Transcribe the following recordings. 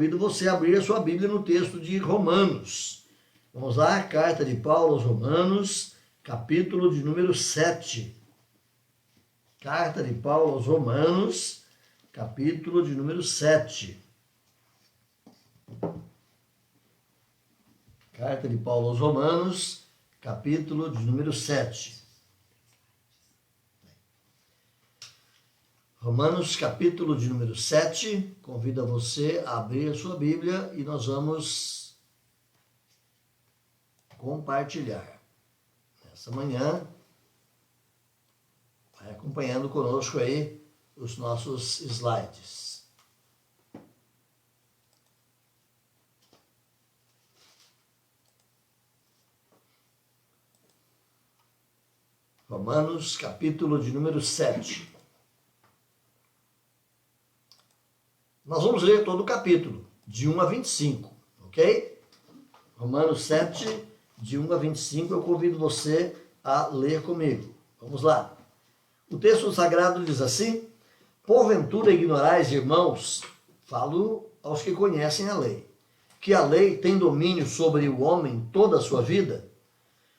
convido você a abrir a sua Bíblia no texto de Romanos. Vamos lá, carta de Paulo aos Romanos, capítulo de número 7. Carta de Paulo aos Romanos, capítulo de número 7. Carta de Paulo aos Romanos, capítulo de número 7. Romanos, capítulo de número 7, convido você a abrir a sua Bíblia e nós vamos compartilhar. Nessa manhã, vai acompanhando conosco aí os nossos slides. Romanos, capítulo de número 7. Nós vamos ler todo o capítulo, de 1 a 25, ok? Romanos 7, de 1 a 25, eu convido você a ler comigo. Vamos lá. O texto sagrado diz assim: porventura ignorais, irmãos, falo aos que conhecem a lei, que a lei tem domínio sobre o homem toda a sua vida?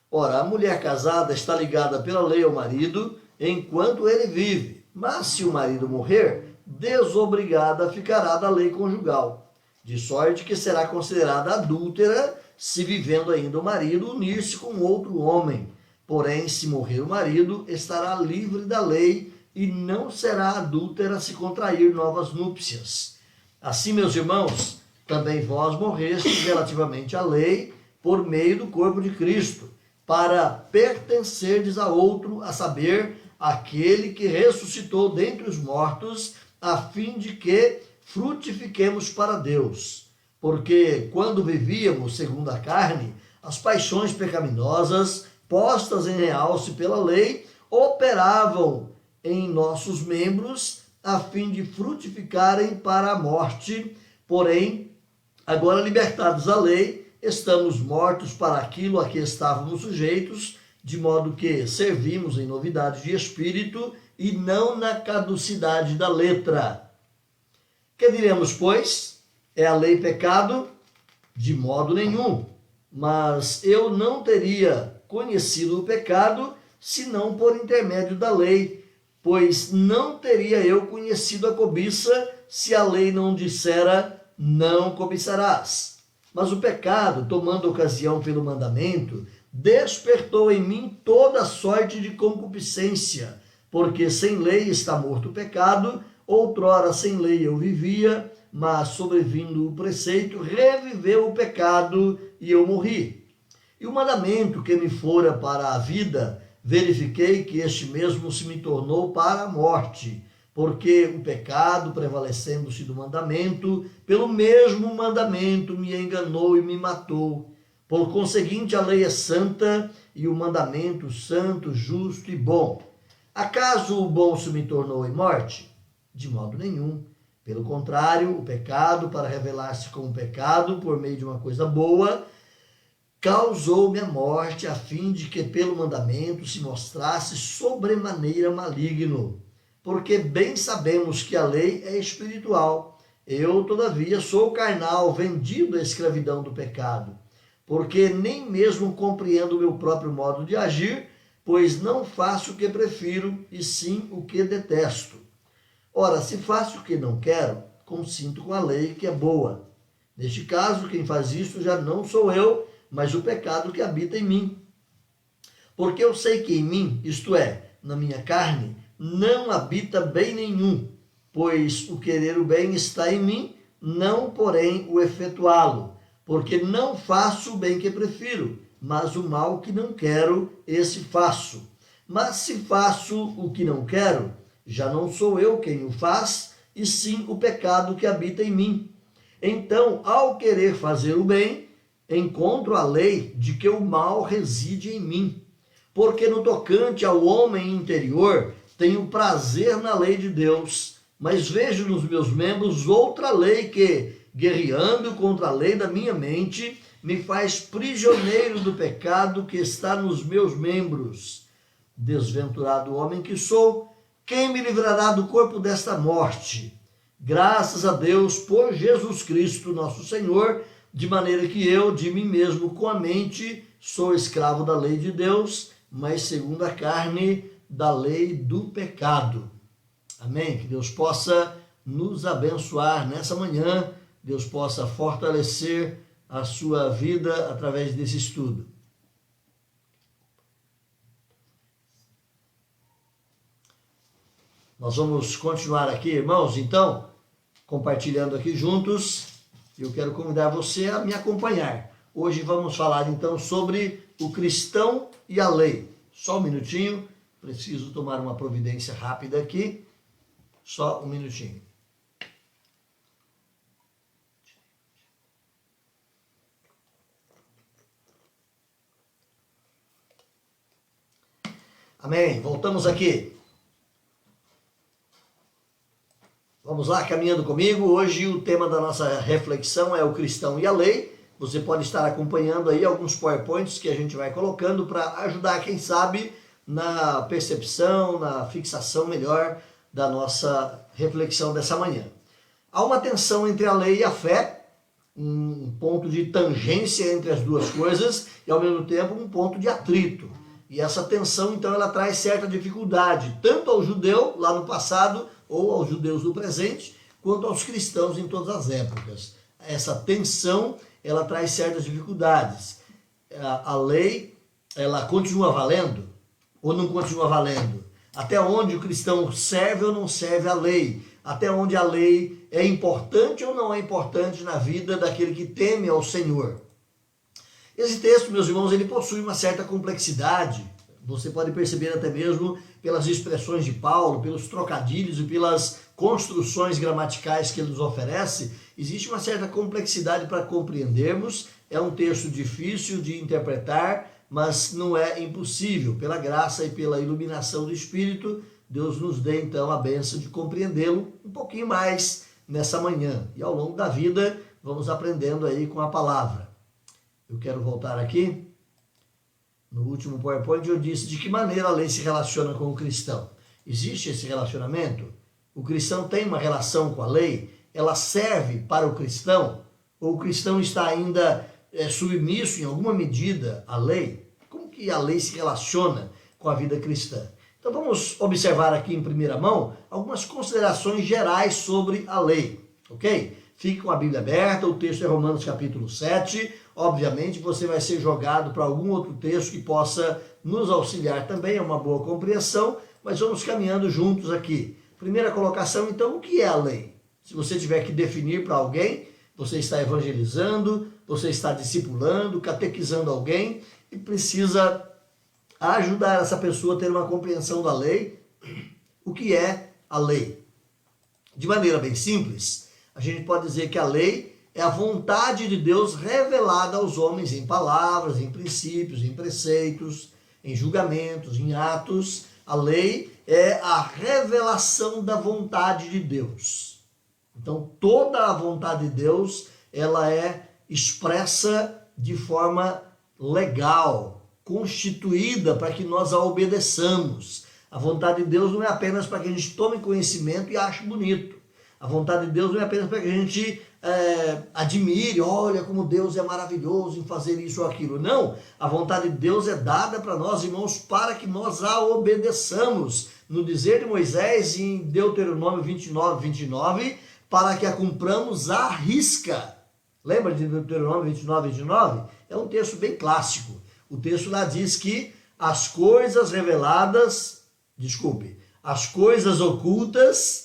Ora, a mulher casada está ligada pela lei ao marido enquanto ele vive, mas se o marido morrer, desobrigada ficará da lei conjugal, de sorte que será considerada adúltera se vivendo ainda o marido unir-se com outro homem. Porém, se morrer o marido, estará livre da lei e não será adúltera se contrair novas núpcias. Assim, meus irmãos, também vós morrestes relativamente à lei por meio do corpo de Cristo, para pertencerdes a outro, a saber, aquele que ressuscitou dentre os mortos, a fim de que frutifiquemos para Deus. Porque quando vivíamos segundo a carne, as paixões pecaminosas, postas em realce pela lei, operavam em nossos membros, a fim de frutificarem para a morte. Porém, agora libertados da lei, estamos mortos para aquilo a que estávamos sujeitos, de modo que servimos em novidade de espírito e não na caducidade da letra. Que diremos, pois? É a lei pecado? De modo nenhum. Mas eu não teria conhecido o pecado, senão por intermédio da lei, pois não teria eu conhecido a cobiça, se a lei não dissera, não cobiçarás. Mas o pecado, tomando ocasião pelo mandamento, despertou em mim toda sorte de concupiscência, porque sem lei está morto o pecado. Outrora sem lei eu vivia, mas sobrevindo o preceito, reviveu o pecado e eu morri. E o mandamento que me fora para a vida, verifiquei que este mesmo se me tornou para a morte, porque o pecado, prevalecendo-se do mandamento, pelo mesmo mandamento me enganou e me matou. Por conseguinte, a lei é santa e o mandamento santo, justo e bom. Acaso o bom se me tornou em morte? De modo nenhum. Pelo contrário, o pecado, para revelar-se como pecado por meio de uma coisa boa, causou-me a morte, a fim de que pelo mandamento se mostrasse sobremaneira maligno. Porque bem sabemos que a lei é espiritual. Eu, todavia, sou carnal, vendido à escravidão do pecado. Porque nem mesmo compreendo o meu próprio modo de agir, pois não faço o que prefiro, e sim o que detesto. Ora, se faço o que não quero, consinto com a lei que é boa. Neste caso, quem faz isso já não sou eu, mas o pecado que habita em mim. Porque eu sei que em mim, isto é, na minha carne, não habita bem nenhum, pois o querer o bem está em mim, não, porém, o efetuá-lo. Porque não faço o bem que prefiro, mas o mal que não quero, esse faço. Mas se faço o que não quero, já não sou eu quem o faz, e sim o pecado que habita em mim. Então, ao querer fazer o bem, encontro a lei de que o mal reside em mim. Porque no tocante ao homem interior, tenho prazer na lei de Deus, mas vejo nos meus membros outra lei que, guerreando contra a lei da minha mente, me faz prisioneiro do pecado que está nos meus membros. Desventurado homem que sou, quem me livrará do corpo desta morte? graças a Deus por Jesus Cristo, nosso Senhor, de maneira que eu, de mim mesmo, com a mente, sou escravo da lei de Deus, mas segundo a carne, da lei do pecado. Amém? Que Deus possa nos abençoar nessa manhã, Deus possa fortalecer a sua vida através desse estudo. Nós vamos continuar aqui, irmãos, então, compartilhando aqui juntos. Eu quero convidar você a me acompanhar. Hoje vamos falar, então, sobre o cristão e a lei. Só um minutinho, preciso tomar uma providência rápida aqui. Só um minutinho. Amém. Voltamos aqui. Vamos lá, caminhando comigo. Hoje o tema da nossa reflexão é o cristão e a lei. Você pode estar acompanhando aí alguns PowerPoints que a gente vai colocando para ajudar, quem sabe, na percepção, na fixação melhor da nossa reflexão dessa manhã. Há uma tensão entre a lei e a fé, um ponto de tangência entre as duas coisas e, ao mesmo tempo, um ponto de atrito. E essa tensão, então, ela traz certa dificuldade, tanto ao judeu, lá no passado, ou aos judeus do presente, quanto aos cristãos em todas as épocas. Essa tensão, ela traz certas dificuldades. A lei, ela continua valendo ou não continua valendo? Até onde o cristão serve ou não serve a lei? Até onde a lei é importante ou não é importante na vida daquele que teme ao Senhor? Esse texto, meus irmãos, ele possui uma certa complexidade. Você pode perceber até mesmo pelas expressões de Paulo, pelos trocadilhos e pelas construções gramaticais que ele nos oferece. Existe uma certa complexidade para compreendermos. É um texto difícil de interpretar, mas não é impossível. Pela graça e pela iluminação do Espírito, Deus nos dê então a bênção de compreendê-lo um pouquinho mais nessa manhã. E ao longo da vida vamos aprendendo aí com a palavra. Eu quero voltar aqui. No último PowerPoint eu disse de que maneira a lei se relaciona com o cristão. Existe esse relacionamento? O cristão tem uma relação com a lei? Ela serve para o cristão? Ou o cristão está ainda submisso em alguma medida à lei? Como que a lei se relaciona com a vida cristã? Então vamos observar aqui em primeira mão algumas considerações gerais sobre a lei, ok? Fique com a Bíblia aberta, o texto é Romanos capítulo 7. Obviamente você vai ser jogado para algum outro texto que possa nos auxiliar também, é uma boa compreensão, mas vamos caminhando juntos aqui. Primeira colocação, então, o que é a lei? Se você tiver que definir para alguém, você está evangelizando, você está discipulando, catequizando alguém e precisa ajudar essa pessoa a ter uma compreensão da lei. O que é a lei? De maneira bem simples, a gente pode dizer que a lei é a vontade de Deus revelada aos homens em palavras, em princípios, em preceitos, em julgamentos, em atos. A lei é a revelação da vontade de Deus. Então, toda a vontade de Deus, ela é expressa de forma legal, constituída para que nós a obedeçamos. A vontade de Deus não é apenas para que a gente tome conhecimento e ache bonito. A vontade de Deus não é apenas para que a gente admire, olha como Deus é maravilhoso em fazer isso ou aquilo. Não, a vontade de Deus é dada para nós, irmãos, para que nós a obedeçamos. No dizer de Moisés, em Deuteronômio 29, para que a cumpramos à risca. Lembra de Deuteronômio 29? É um texto bem clássico. O texto lá diz que as coisas ocultas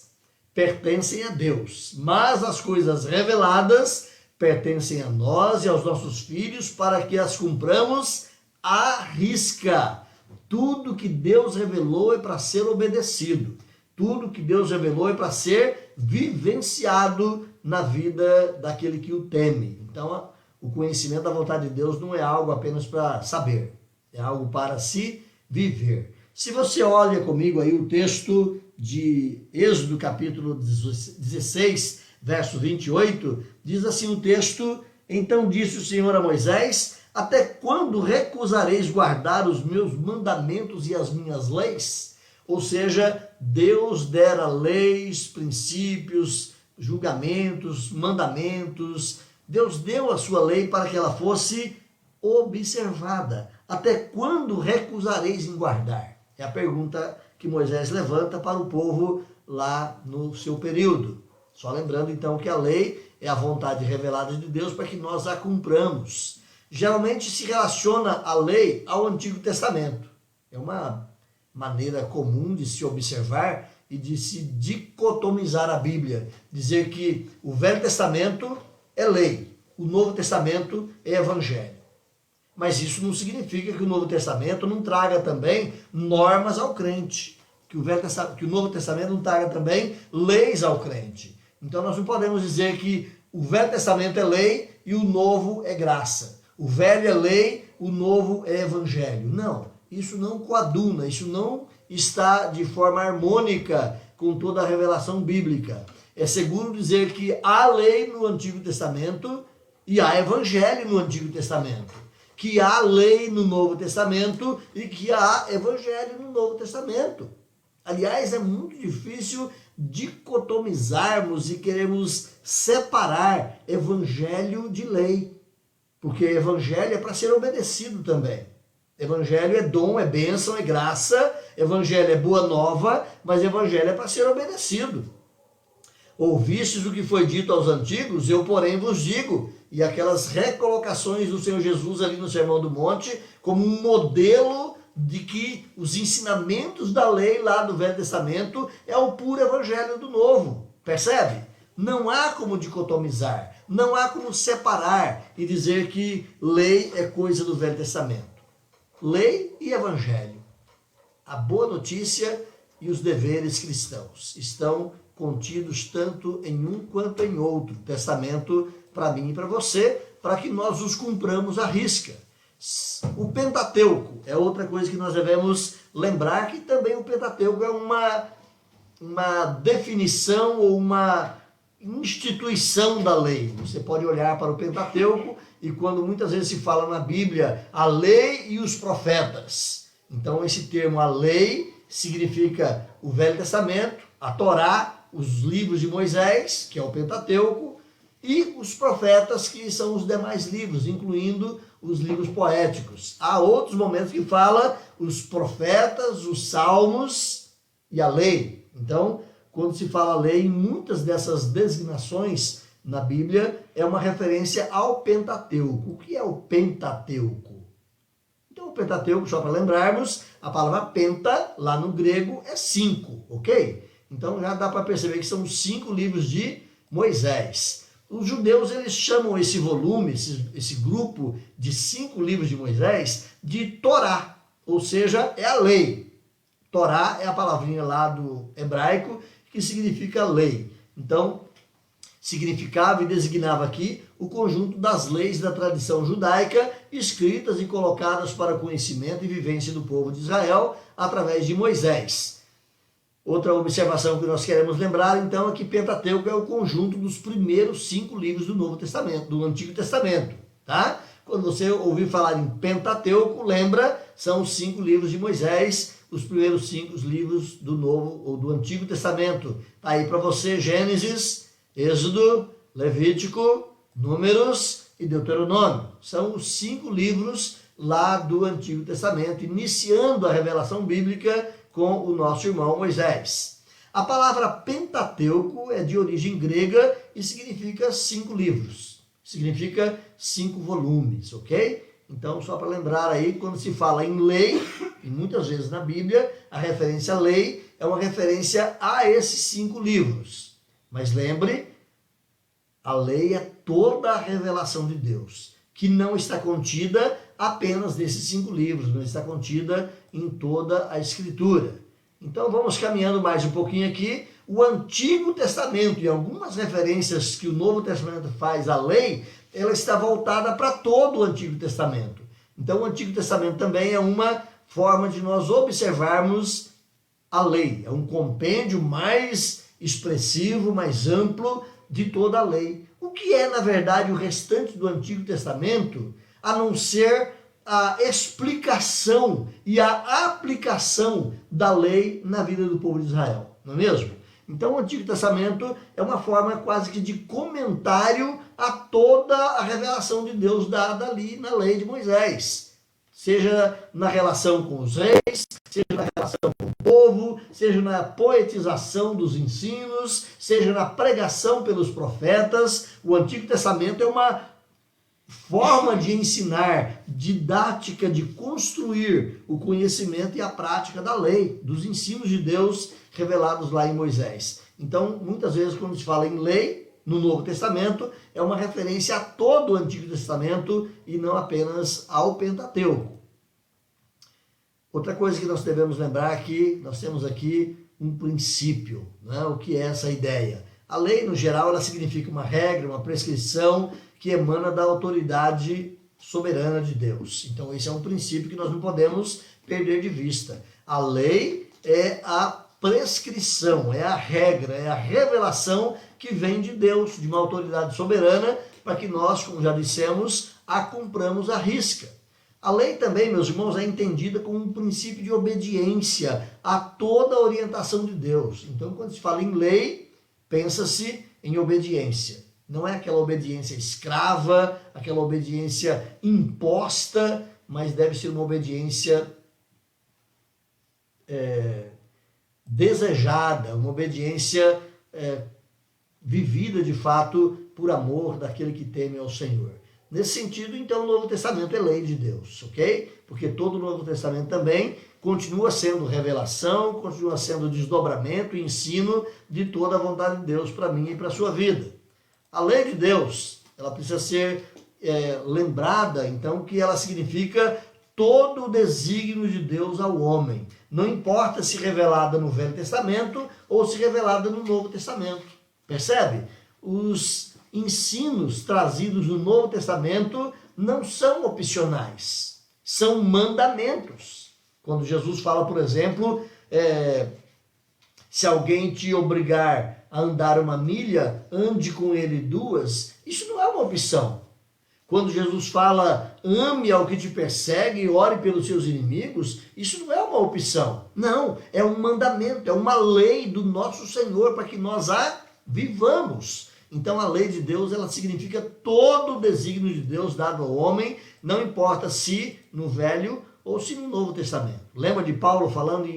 pertencem a Deus, mas as coisas reveladas pertencem a nós e aos nossos filhos para que as cumpramos à risca. Tudo que Deus revelou é para ser obedecido. Tudo que Deus revelou é para ser vivenciado na vida daquele que o teme. Então, o conhecimento da vontade de Deus não é algo apenas para saber, é algo para se viver. Se você olha comigo aí o texto de Êxodo capítulo 16, verso 28, diz assim o texto: então disse o Senhor a Moisés, até quando recusareis guardar os meus mandamentos e as minhas leis? Ou seja, Deus dera leis, princípios, julgamentos, mandamentos. Deus deu a sua lei para que ela fosse observada. Até quando recusareis em guardar? É a pergunta que Moisés levanta para o povo lá no seu período. Só lembrando então que a lei é a vontade revelada de Deus para que nós a cumpramos. Geralmente se relaciona a lei ao Antigo Testamento. É uma maneira comum de se observar e de se dicotomizar a Bíblia. Dizer que o Velho Testamento é lei, o Novo Testamento é evangelho. Mas isso não significa que o Novo Testamento não traga também normas ao crente. Que o Novo Testamento não traga também leis ao crente. Então nós não podemos dizer que o Velho Testamento é lei e o Novo é graça. O Velho é lei, o Novo é evangelho. Não, isso não coaduna, isso não está de forma harmônica com toda a revelação bíblica. É seguro dizer que há lei no Antigo Testamento e há evangelho no Antigo Testamento. Que há lei no Novo Testamento e que há evangelho no Novo Testamento. Aliás, é muito difícil dicotomizarmos e queremos separar evangelho de lei. Porque evangelho é para ser obedecido também. Evangelho é dom, é bênção, é graça. Evangelho é boa nova, mas evangelho é para ser obedecido. Ouvistes o que foi dito aos antigos, eu porém vos digo. E aquelas recolocações do Senhor Jesus ali no Sermão do Monte, como um modelo de que os ensinamentos da lei lá do Velho Testamento é o puro evangelho do Novo. Percebe? Não há como dicotomizar, não há como separar e dizer que lei é coisa do Velho Testamento. Lei e evangelho. A boa notícia e os deveres cristãos estão contidos tanto em um quanto em outro testamento, para mim e para você, para que nós os cumpramos à risca. O Pentateuco é outra coisa que nós devemos lembrar, que também o Pentateuco é uma definição ou uma instituição da lei. Você pode olhar para o Pentateuco e quando muitas vezes se fala na Bíblia a lei e os profetas. Então esse termo a lei significa o Velho Testamento, a Torá, os livros de Moisés, que é o Pentateuco, e os profetas, que são os demais livros, incluindo os livros poéticos. Há outros momentos que fala os profetas, os salmos e a lei. Então, quando se fala lei, muitas dessas designações na Bíblia é uma referência ao Pentateuco. O que é o Pentateuco? Então, o Pentateuco, só para lembrarmos, a palavra penta, lá no grego, é 5, ok? Então, já dá para perceber que são 5 livros de Moisés. Os judeus, eles chamam esse volume, esse grupo de 5 livros de Moisés, de Torá, ou seja, é a lei. Torá é a palavrinha lá do hebraico que significa lei. Então, significava e designava aqui o conjunto das leis da tradição judaica, escritas e colocadas para conhecimento e vivência do povo de Israel através de Moisés. Outra observação que nós queremos lembrar, então, é que Pentateuco é o conjunto dos primeiros 5 livros do Novo Testamento, do Antigo Testamento, tá? Quando você ouvir falar em Pentateuco, lembra, são os 5 livros de Moisés, os primeiros 5 livros do Novo ou do Antigo Testamento. Tá aí para você Gênesis, Êxodo, Levítico, Números e Deuteronômio. São os 5 livros lá do Antigo Testamento, iniciando a revelação bíblica com o nosso irmão Moisés. A palavra Pentateuco é de origem grega e significa 5 livros. Significa 5 volumes, ok? Então, só para lembrar aí, quando se fala em lei, e muitas vezes na Bíblia, a referência à lei é uma referência a esses 5 livros. Mas lembre, a lei é toda a revelação de Deus, que não está contida apenas nesses 5 livros, não está contida em toda a Escritura. Então vamos caminhando mais um pouquinho aqui. O Antigo Testamento e algumas referências que o Novo Testamento faz à lei, ela está voltada para todo o Antigo Testamento. Então o Antigo Testamento também é uma forma de nós observarmos a lei. É um compêndio mais expressivo, mais amplo de toda a lei. O que é, na verdade, o restante do Antigo Testamento, a não ser a explicação e a aplicação da lei na vida do povo de Israel, não é mesmo? Então o Antigo Testamento é uma forma quase que de comentário a toda a revelação de Deus dada ali na lei de Moisés. Seja na relação com os reis, seja na relação com o povo, seja na poetização dos ensinos, seja na pregação pelos profetas. O Antigo Testamento é uma forma de ensinar, didática de construir o conhecimento e a prática da lei, dos ensinos de Deus revelados lá em Moisés. Então, muitas vezes, quando se fala em lei no Novo Testamento, é uma referência a todo o Antigo Testamento e não apenas ao Pentateuco. Outra coisa que nós devemos lembrar é que nós temos aqui um princípio, né? O que é essa ideia? A lei, no geral, ela significa uma regra, uma prescrição que emana da autoridade soberana de Deus. Então, esse é um princípio que nós não podemos perder de vista. A lei é a prescrição, é a regra, é a revelação que vem de Deus, de uma autoridade soberana, para que nós, como já dissemos, a cumpramos à risca. A lei também, meus irmãos, é entendida como um princípio de obediência a toda a orientação de Deus. Então, quando se fala em lei, pensa-se em obediência. Não é aquela obediência escrava, aquela obediência imposta, mas deve ser uma obediência desejada, uma obediência vivida de fato por amor daquele que teme ao Senhor. Nesse sentido, então, o Novo Testamento é lei de Deus, ok? Porque todo o Novo Testamento também continua sendo revelação, continua sendo desdobramento e ensino de toda a vontade de Deus para mim e para a sua vida. A lei de Deus, ela precisa ser lembrada, então, que ela significa todo o desígnio de Deus ao homem. Não importa se revelada no Velho Testamento ou se revelada no Novo Testamento. Percebe? Os ensinos trazidos no Novo Testamento não são opcionais, são mandamentos. Quando Jesus fala, por exemplo, se alguém te obrigar a andar 1 milha, ande com ele 2, isso não é uma opção. Quando Jesus fala, ame ao que te persegue e ore pelos seus inimigos, isso não é uma opção. Não, é um mandamento, é uma lei do nosso Senhor para que nós a vivamos. Então a lei de Deus, ela significa todo o desígnio de Deus dado ao homem, não importa se no Velho ou se no Novo Testamento. Lembra de Paulo falando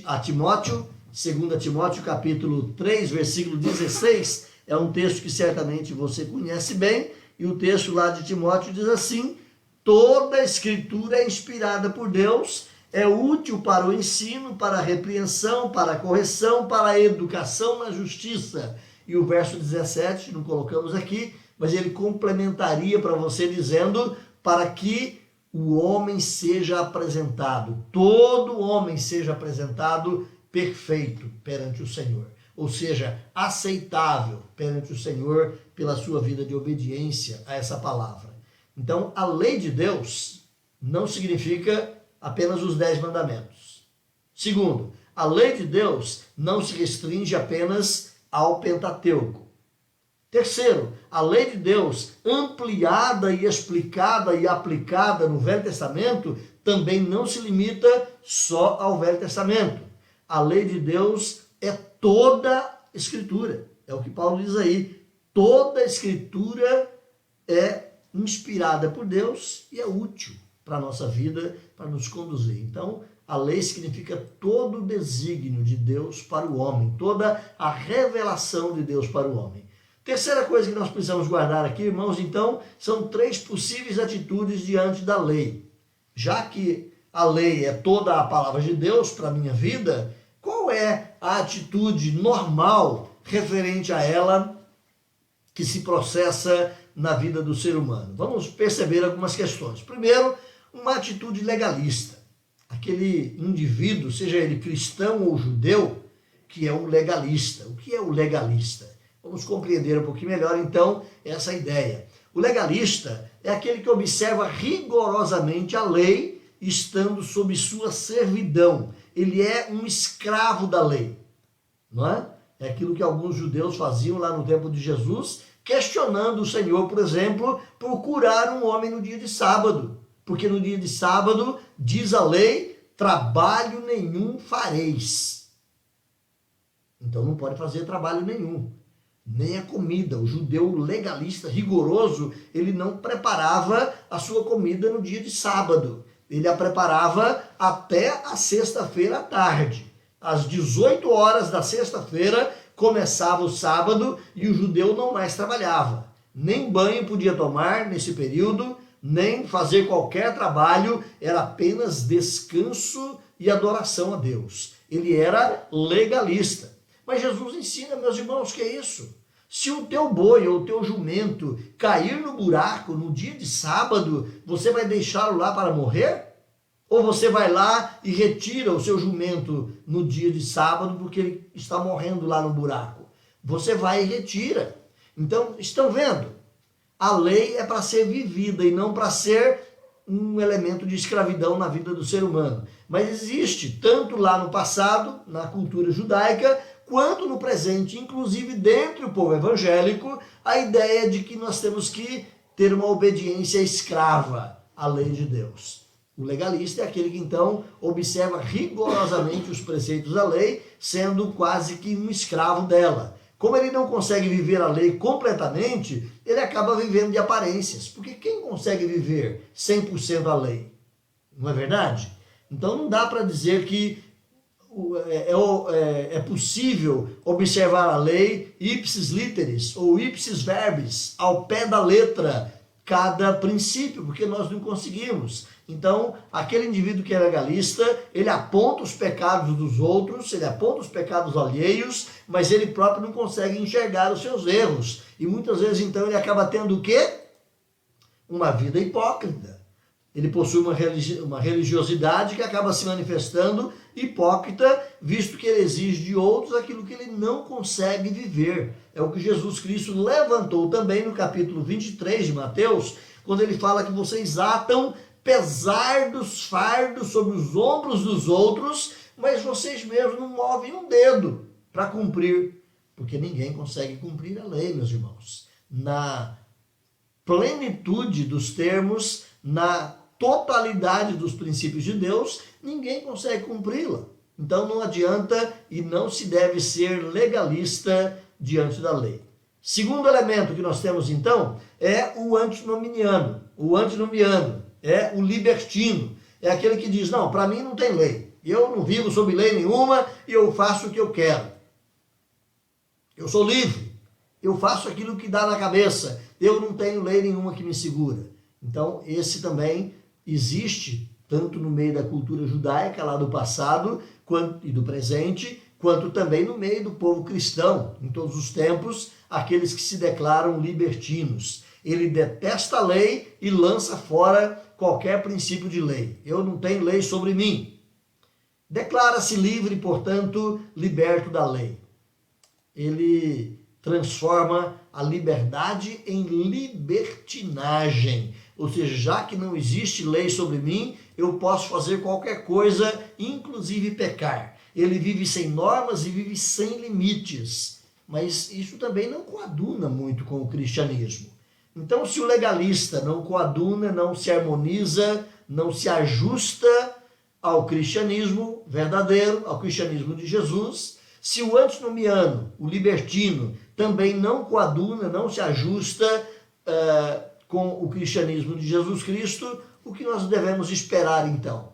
a Timóteo, 2 Timóteo capítulo 3, versículo 16, é um texto que certamente você conhece bem, e o texto lá de Timóteo diz assim, toda a escritura é inspirada por Deus, é útil para o ensino, para a repreensão, para a correção, para a educação na justiça. E o verso 17, não colocamos aqui, mas ele complementaria para você dizendo, para que o homem seja apresentado, todo homem seja apresentado perfeito perante o Senhor. Ou seja, aceitável perante o Senhor pela sua vida de obediência a essa palavra. Então, a lei de Deus não significa apenas os 10 mandamentos. Segundo, a lei de Deus não se restringe apenas ao Pentateuco. Terceiro, a lei de Deus, ampliada e explicada e aplicada no Velho Testamento, também não se limita só ao Velho Testamento. A lei de Deus é toda a Escritura. É o que Paulo diz aí. Toda a Escritura é inspirada por Deus e é útil para a nossa vida, para nos conduzir. Então, a lei significa todo o desígnio de Deus para o homem, toda a revelação de Deus para o homem. Terceira coisa que nós precisamos guardar aqui, irmãos, então, são 3 possíveis atitudes diante da lei. Já que a lei é toda a palavra de Deus para a minha vida, qual é a atitude normal referente a ela que se processa na vida do ser humano? Vamos perceber algumas questões. Primeiro, uma atitude legalista. Aquele indivíduo, seja ele cristão ou judeu, que é um legalista. O que é o legalista? Vamos compreender um pouquinho melhor, então, essa ideia. O legalista é aquele que observa rigorosamente a lei, estando sob sua servidão. Ele é um escravo da lei, não é? É aquilo que alguns judeus faziam lá no tempo de Jesus, questionando o Senhor, por exemplo, por curar um homem no dia de sábado. Porque no dia de sábado, diz a lei, trabalho nenhum fareis. Então não pode fazer trabalho nenhum, nem a comida. O judeu legalista, rigoroso, ele não preparava a sua comida no dia de sábado. Ele a preparava até a sexta-feira à tarde. Às 18 horas da sexta-feira começava o sábado e o judeu não mais trabalhava. Nem banho podia tomar nesse período, nem fazer qualquer trabalho, era apenas descanso e adoração a Deus. Ele era legalista. Mas Jesus ensina, meus irmãos, que é isso? Se o teu boi ou o teu jumento cair no buraco no dia de sábado, você vai deixá-lo lá para morrer? Ou você vai lá e retira o seu jumento no dia de sábado porque ele está morrendo lá no buraco? Você vai e retira. Então, estão vendo? A lei é para ser vivida e não para ser um elemento de escravidão na vida do ser humano. Mas existe, tanto lá no passado, na cultura judaica, quanto no presente, inclusive dentro do povo evangélico, a ideia de que nós temos que ter uma obediência escrava à lei de Deus. O legalista é aquele que então observa rigorosamente os preceitos da lei, sendo quase que um escravo dela. Como ele não consegue viver a lei completamente, ele acaba vivendo de aparências. Porque quem consegue viver 100% a lei? Não é verdade? Então não dá para dizer que é possível observar a lei ipsis literis ou ipsis verbis, ao pé da letra, cada princípio, porque nós não conseguimos. Então, aquele indivíduo que é legalista, ele aponta os pecados dos outros, ele aponta os pecados alheios, mas ele próprio não consegue enxergar os seus erros. E muitas vezes, então, ele acaba tendo o quê? Uma vida hipócrita. Ele possui uma religiosidade que acaba se manifestando hipócrita, visto que ele exige de outros aquilo que ele não consegue viver. É o que Jesus Cristo levantou também no capítulo 23 de Mateus, quando ele fala que vocês atam pesar dos fardos sobre os ombros dos outros, mas vocês mesmos não movem um dedo para cumprir, porque ninguém consegue cumprir a lei, meus irmãos. Na plenitude dos termos, na totalidade dos princípios de Deus, ninguém consegue cumpri-la. Então não adianta e não se deve ser legalista diante da lei. Segundo elemento que nós temos então é o antinomiano. O antinomiano é o libertino. É aquele que diz, não, para mim não tem lei. Eu não vivo sob lei nenhuma e eu faço o que eu quero. Eu sou livre. Eu faço aquilo que dá na cabeça. Eu não tenho lei nenhuma que me segura. Então esse também existe tanto no meio da cultura judaica lá do passado e do presente, quanto também no meio do povo cristão, em todos os tempos, aqueles que se declaram libertinos. Ele detesta a lei e lança fora qualquer princípio de lei. Eu não tenho lei sobre mim. Declara-se livre, portanto, liberto da lei. Ele transforma a liberdade em libertinagem. Ou seja, já que não existe lei sobre mim, eu posso fazer qualquer coisa, inclusive pecar. Ele vive sem normas e vive sem limites. Mas isso também não coaduna muito com o cristianismo. Então, se o legalista não coaduna, não se harmoniza, não se ajusta ao cristianismo verdadeiro, ao cristianismo de Jesus, se o antinomiano, o libertino, também não coaduna, não se ajusta com o cristianismo de Jesus Cristo, o que nós devemos esperar então?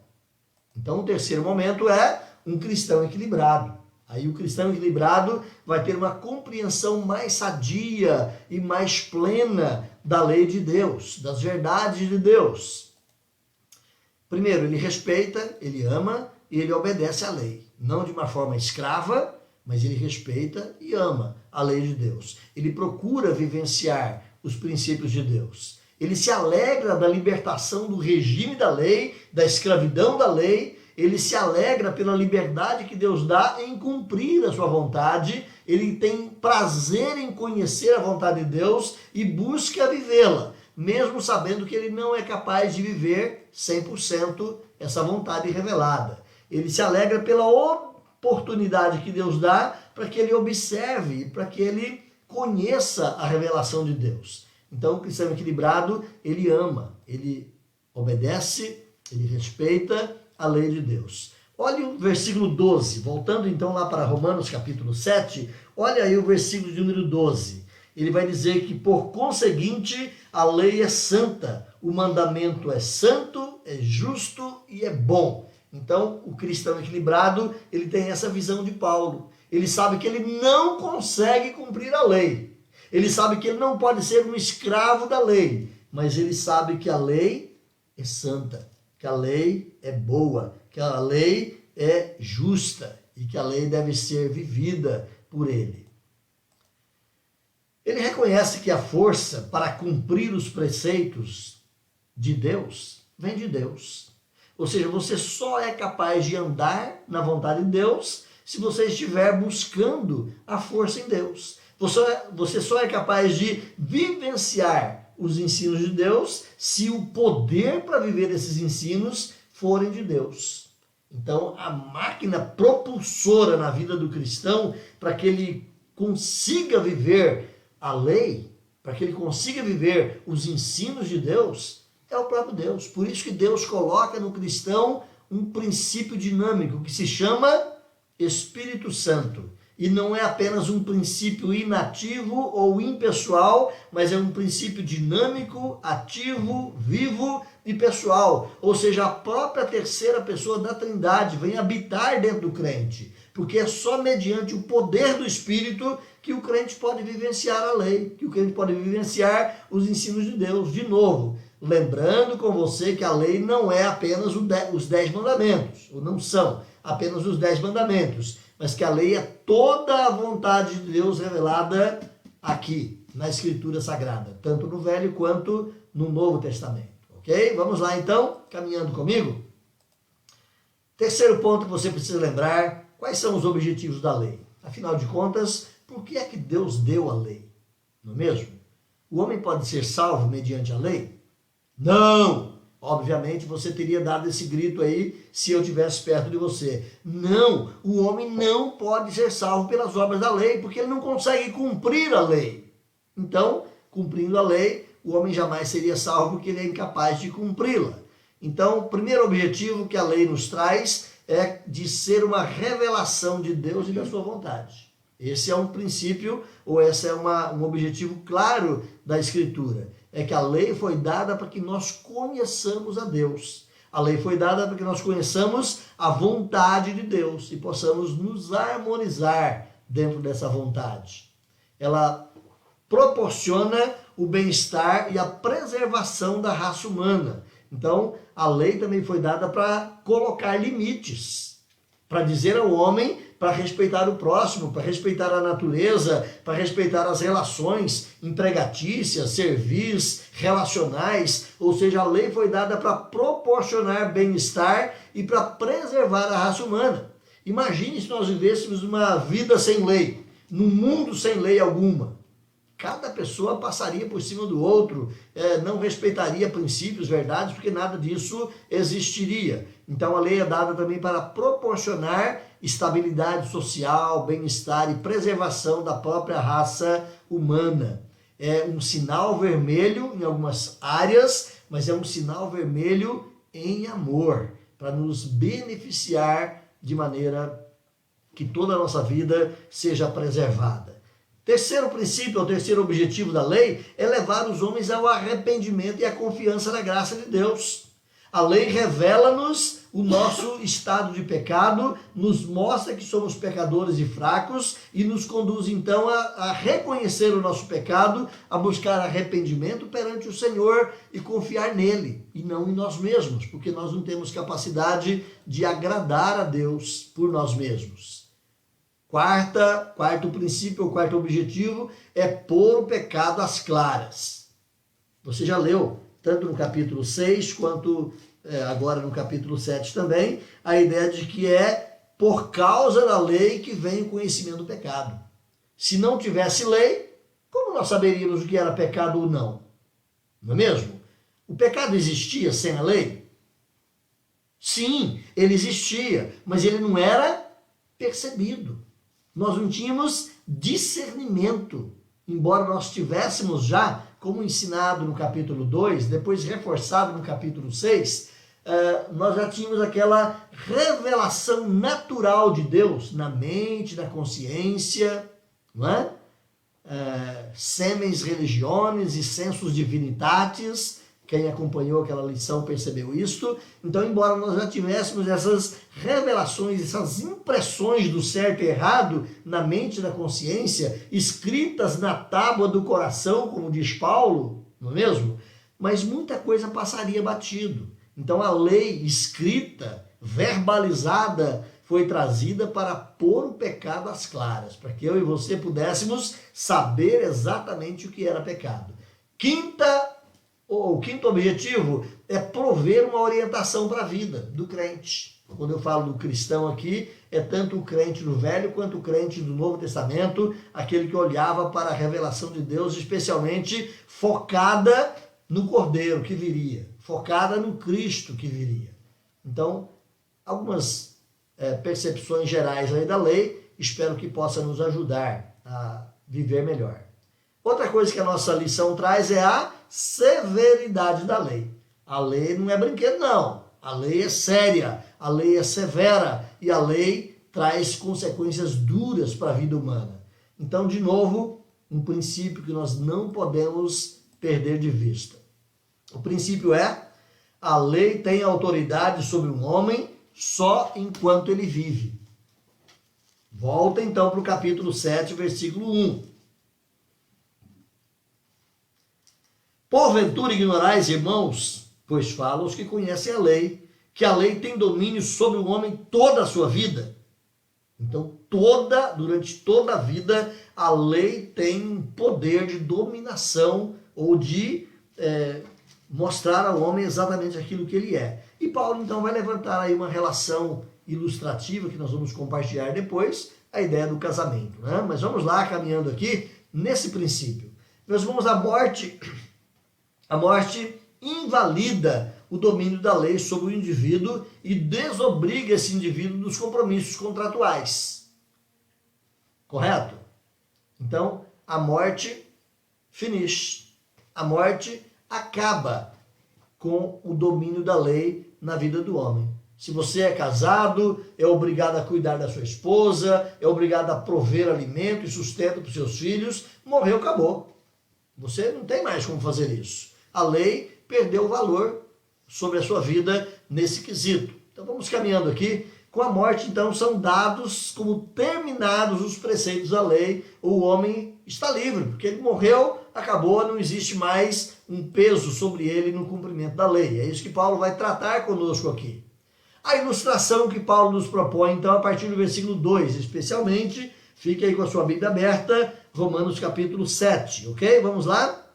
Então, o terceiro momento é um cristão equilibrado. Aí o cristão equilibrado vai ter uma compreensão mais sadia e mais plena da lei de Deus, das verdades de Deus. Primeiro, ele respeita, ele ama e ele obedece à lei. Não de uma forma escrava, mas ele respeita e ama a lei de Deus. Ele procura vivenciar os princípios de Deus. Ele se alegra da libertação do regime da lei, da escravidão da lei. Ele se alegra pela liberdade que Deus dá em cumprir a sua vontade. Ele tem prazer em conhecer a vontade de Deus e busca vivê-la, mesmo sabendo que ele não é capaz de viver 100% essa vontade revelada. Ele se alegra pela oportunidade que Deus dá para que ele observe, para que ele conheça a revelação de Deus. Então, o cristão equilibrado, ele ama, ele obedece, ele respeita a lei de Deus. Olha o versículo 12, voltando então lá para Romanos capítulo 7, olha aí o versículo de número 12. Ele vai dizer que, por conseguinte, a lei é santa, o mandamento é santo, é justo e é bom. Então, o cristão equilibrado, ele tem essa visão de Paulo. Ele sabe que ele não consegue cumprir a lei. Ele sabe que ele não pode ser um escravo da lei, mas ele sabe que a lei é santa, que a lei é boa, que a lei é justa e que a lei deve ser vivida por ele. Ele reconhece que a força para cumprir os preceitos de Deus vem de Deus. Ou seja, você só é capaz de andar na vontade de Deus se você estiver buscando a força em Deus. Você só é capaz de vivenciar os ensinos de Deus se o poder para viver esses ensinos forem de Deus. Então, a máquina propulsora na vida do cristão, para que ele consiga viver a lei, para que ele consiga viver os ensinos de Deus, é o próprio Deus. Por isso que Deus coloca no cristão um princípio dinâmico que se chama Espírito Santo. E não é apenas um princípio inativo ou impessoal, mas é um princípio dinâmico, ativo, vivo e pessoal. Ou seja, a própria terceira pessoa da Trindade vem habitar dentro do crente. Porque é só mediante o poder do Espírito que o crente pode vivenciar a lei, que o crente pode vivenciar os ensinos de Deus. De novo, lembrando com você que a lei não é apenas os 10 mandamentos, ou não são apenas os 10 mandamentos, mas que a lei é toda a vontade de Deus revelada aqui, na Escritura Sagrada, tanto no Velho quanto no Novo Testamento, ok? Vamos lá então, caminhando comigo. Terceiro ponto que você precisa lembrar, quais são os objetivos da lei? Afinal de contas, por que é que Deus deu a lei? Não é mesmo? O homem pode ser salvo mediante a lei? Não! Obviamente você teria dado esse grito aí se eu estivesse perto de você. Não, o homem não pode ser salvo pelas obras da lei, porque ele não consegue cumprir a lei. Então, cumprindo a lei, o homem jamais seria salvo porque ele é incapaz de cumpri-la. Então, o primeiro objetivo que a lei nos traz é de ser uma revelação de Deus e da sua vontade. Esse é um princípio, ou esse é um objetivo claro da Escritura. É que a lei foi dada para que nós conheçamos a Deus. A lei foi dada para que nós conheçamos a vontade de Deus e possamos nos harmonizar dentro dessa vontade. Ela proporciona o bem-estar e a preservação da raça humana. Então, a lei também foi dada para colocar limites, para dizer ao homem para respeitar o próximo, para respeitar a natureza, para respeitar as relações empregatícias, servis, relacionais. Ou seja, a lei foi dada para proporcionar bem-estar e para preservar a raça humana. Imagine se nós vivêssemos uma vida sem lei, num mundo sem lei alguma. Cada pessoa passaria por cima do outro, não respeitaria princípios, verdades, porque nada disso existiria. Então a lei é dada também para proporcionar estabilidade social, bem-estar e preservação da própria raça humana. É um sinal vermelho em algumas áreas, mas é um sinal vermelho em amor, para nos beneficiar de maneira que toda a nossa vida seja preservada. Terceiro princípio, o terceiro objetivo da lei é levar os homens ao arrependimento e à confiança na graça de Deus. A lei revela-nos o nosso estado de pecado, nos mostra que somos pecadores e fracos e nos conduz então a reconhecer o nosso pecado, a buscar arrependimento perante o Senhor e confiar nele e não em nós mesmos, porque nós não temos capacidade de agradar a Deus por nós mesmos. Quarto princípio, ou quarto objetivo, é pôr o pecado às claras. Você já leu, tanto no capítulo 6, quanto agora no capítulo 7 também, a ideia de que é por causa da lei que vem o conhecimento do pecado. Se não tivesse lei, como nós saberíamos o que era pecado ou não? Não é mesmo? O pecado existia sem a lei? Sim, ele existia, mas ele não era percebido. Nós não tínhamos discernimento, embora nós tivéssemos já, como ensinado no capítulo 2, depois reforçado no capítulo 6, nós já tínhamos aquela revelação natural de Deus na mente, na consciência, não é? Semens religiones e sensus divinitatis. Quem acompanhou aquela lição percebeu isto. Então, embora nós já tivéssemos essas revelações, essas impressões do certo e errado na mente e na consciência, escritas na tábua do coração, como diz Paulo, não é mesmo? Mas muita coisa passaria batido. Então, a lei escrita, verbalizada, foi trazida para pôr o pecado às claras, para que eu e você pudéssemos saber exatamente o que era pecado. O quinto objetivo é prover uma orientação para a vida do crente. Quando eu falo do cristão aqui, é tanto o crente do Velho quanto o crente do Novo Testamento, aquele que olhava para a revelação de Deus, especialmente focada no Cordeiro que viria, focada no Cristo que viria. Então, algumas percepções gerais aí da lei, espero que possa nos ajudar a viver melhor. Outra coisa que a nossa lição traz é a severidade da lei. A lei não é brinquedo, não. A lei é séria, a lei é severa e a lei traz consequências duras para a vida humana. Então, de novo, um princípio que nós não podemos perder de vista. O princípio é: a lei tem autoridade sobre um homem só enquanto ele vive. Volta então para o capítulo 7, versículo 1. Porventura ignorais, irmãos, pois falam os que conhecem a lei, que a lei tem domínio sobre o homem toda a sua vida. Então, durante toda a vida, a lei tem um poder de dominação ou de mostrar ao homem exatamente aquilo que ele é. E Paulo, então, vai levantar aí uma relação ilustrativa que nós vamos compartilhar depois, a ideia do casamento, né? Mas vamos lá, caminhando aqui nesse princípio. Meus irmãos, a morte invalida o domínio da lei sobre o indivíduo e desobriga esse indivíduo dos compromissos contratuais. Correto? Então, a morte finish. A morte acaba com o domínio da lei na vida do homem. Se você é casado, é obrigado a cuidar da sua esposa, é obrigado a prover alimento e sustento para os seus filhos, morreu, acabou. Você não tem mais como fazer isso. A lei perdeu o valor sobre a sua vida nesse quesito. Então vamos caminhando aqui. Com a morte, então, são dados como terminados os preceitos da lei. O homem está livre, porque ele morreu, acabou, não existe mais um peso sobre ele no cumprimento da lei. É isso que Paulo vai tratar conosco aqui. A ilustração que Paulo nos propõe, então, a partir do versículo 2, especialmente, fique aí com a sua Bíblia aberta, Romanos capítulo 7, ok? Vamos lá?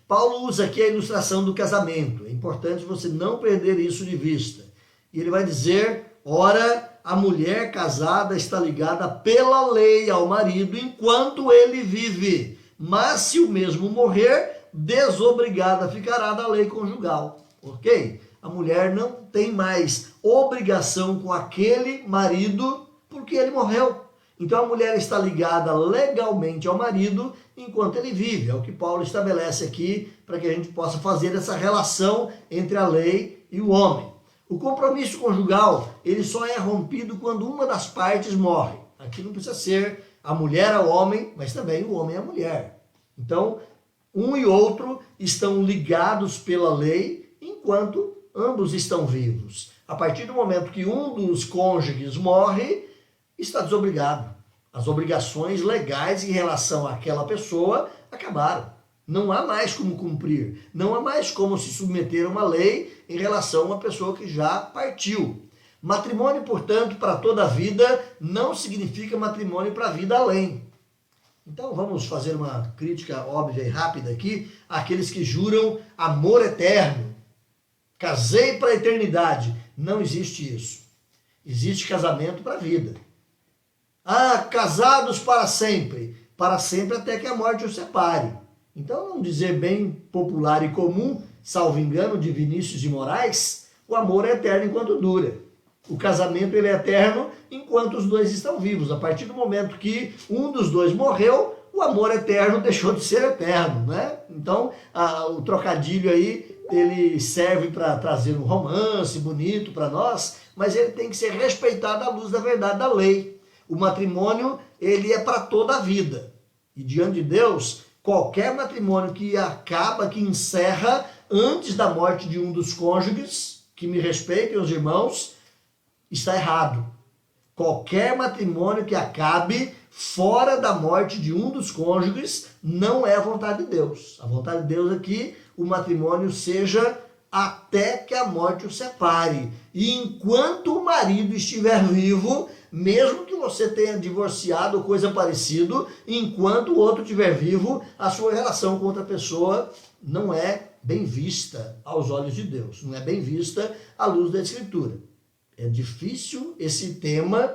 Paulo usa aqui a ilustração do casamento. É importante você não perder isso de vista. E ele vai dizer: ora, a mulher casada está ligada pela lei ao marido enquanto ele vive, mas se o mesmo morrer, desobrigada ficará da lei conjugal, ok? A mulher não tem mais obrigação com aquele marido porque ele morreu. Então a mulher está ligada legalmente ao marido enquanto ele vive. É o que Paulo estabelece aqui para que a gente possa fazer essa relação entre a lei e o homem. O compromisso conjugal, ele só é rompido quando uma das partes morre. Aqui não precisa ser a mulher ao homem, mas também o homem à mulher. Então, um e outro estão ligados pela lei enquanto ambos estão vivos. A partir do momento que um dos cônjuges morre, está desobrigado. As obrigações legais em relação àquela pessoa acabaram. Não há mais como cumprir. Não há mais como se submeter a uma lei em relação a uma pessoa que já partiu. Matrimônio, portanto, para toda a vida não significa matrimônio para a vida além. Então vamos fazer uma crítica óbvia e rápida aqui àqueles que juram amor eterno. Casei para a eternidade. Não existe isso. Existe casamento para a vida. Ah, casados para sempre até que a morte os separe. Então, vamos dizer bem popular e comum, salvo engano, de Vinícius de Moraes, o amor é eterno enquanto dura. O casamento ele é eterno enquanto os dois estão vivos. A partir do momento que um dos dois morreu, o amor eterno deixou de ser eterno, né? Então, o trocadilho aí ele serve para trazer um romance bonito para nós, mas ele tem que ser respeitado à luz da verdade da lei. O matrimônio, ele é para toda a vida. E diante de Deus, qualquer matrimônio que acaba, que encerra antes da morte de um dos cônjuges, que me respeitem os irmãos, está errado. Qualquer matrimônio que acabe fora da morte de um dos cônjuges não é a vontade de Deus. A vontade de Deus é que o matrimônio seja até que a morte o separe. E enquanto o marido estiver vivo, mesmo que você tenha divorciado ou coisa parecida, enquanto o outro estiver vivo, a sua relação com outra pessoa não é bem vista aos olhos de Deus, não é bem vista à luz da Escritura. É difícil esse tema,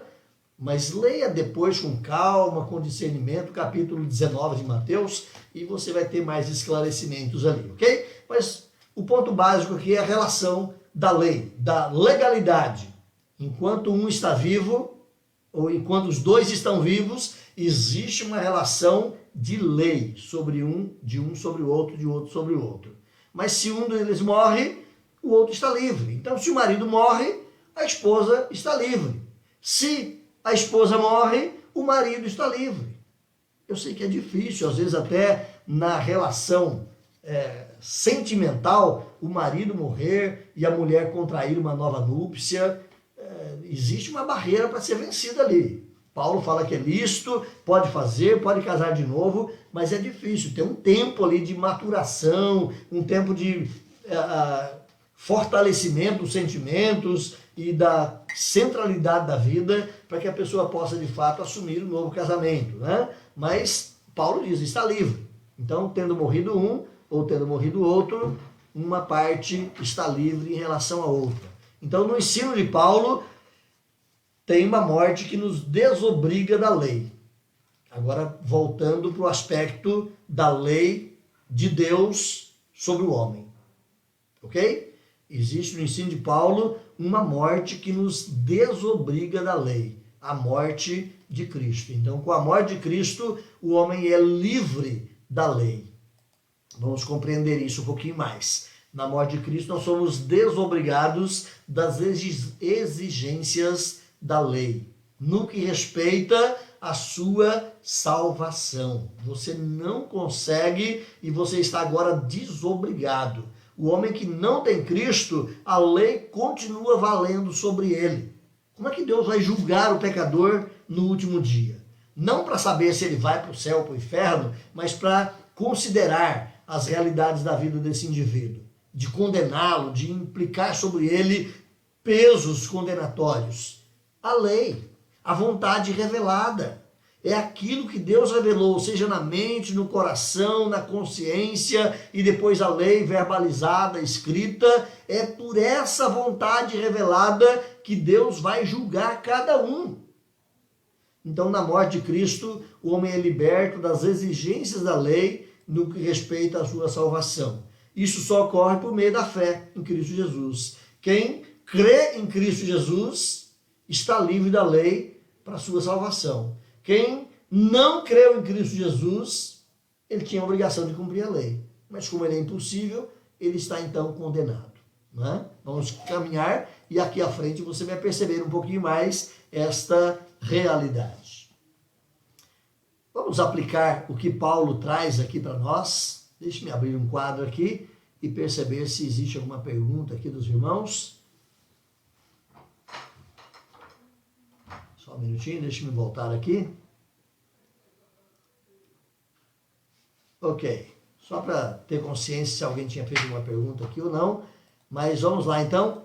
mas leia depois com calma, com discernimento, capítulo 19 de Mateus, e você vai ter mais esclarecimentos ali, ok? Mas o ponto básico aqui é a relação da lei, da legalidade. Enquanto um está vivo, ou enquanto os dois estão vivos, existe uma relação de lei sobre de um sobre o outro, de outro sobre o outro. Mas se um deles morre, o outro está livre. Então, se o marido morre, a esposa está livre. Se a esposa morre, o marido está livre. Eu sei que é difícil, às vezes até na relação sentimental, o marido morrer e a mulher contrair uma nova núpcia, existe uma barreira para ser vencida ali. Paulo fala que é lícito, pode fazer, pode casar de novo, mas é difícil. Tem um tempo ali de maturação, um tempo de fortalecimento dos sentimentos e da centralidade da vida para que a pessoa possa, de fato, assumir um novo casamento, né? Mas Paulo diz, está livre. Então, tendo morrido um ou tendo morrido outro, uma parte está livre em relação à outra. Então, no ensino de Paulo, tem uma morte que nos desobriga da lei. Agora, voltando para o aspecto da lei de Deus sobre o homem. Ok? Existe no ensino de Paulo uma morte que nos desobriga da lei. A morte de Cristo. Então, com a morte de Cristo, o homem é livre da lei. Vamos compreender isso um pouquinho mais. Na morte de Cristo, nós somos desobrigados das exigências da lei, no que respeita à sua salvação. Você não consegue e você está agora desobrigado. O homem que não tem Cristo, a lei continua valendo sobre ele. Como é que Deus vai julgar o pecador no último dia? Não para saber se ele vai para o céu ou para o inferno, mas para considerar as realidades da vida desse indivíduo, de condená-lo, de implicar sobre ele pesos condenatórios. A lei, a vontade revelada, é aquilo que Deus revelou, seja na mente, no coração, na consciência e depois a lei verbalizada, escrita. É por essa vontade revelada que Deus vai julgar cada um. Então, na morte de Cristo, o homem é liberto das exigências da lei no que respeita à sua salvação. Isso só ocorre por meio da fé em Cristo Jesus. Quem crê em Cristo Jesus está livre da lei para a sua salvação. Quem não creu em Cristo Jesus, ele tinha a obrigação de cumprir a lei. Mas como ele é impossível, ele está então condenado. Né? Vamos caminhar e aqui à frente você vai perceber um pouquinho mais esta realidade. Vamos aplicar o que Paulo traz aqui para nós. Deixe-me abrir um quadro aqui e perceber se existe alguma pergunta aqui dos irmãos. Só um minutinho, deixe-me voltar aqui. Ok, só para ter consciência se alguém tinha feito uma pergunta aqui ou não, mas vamos lá então.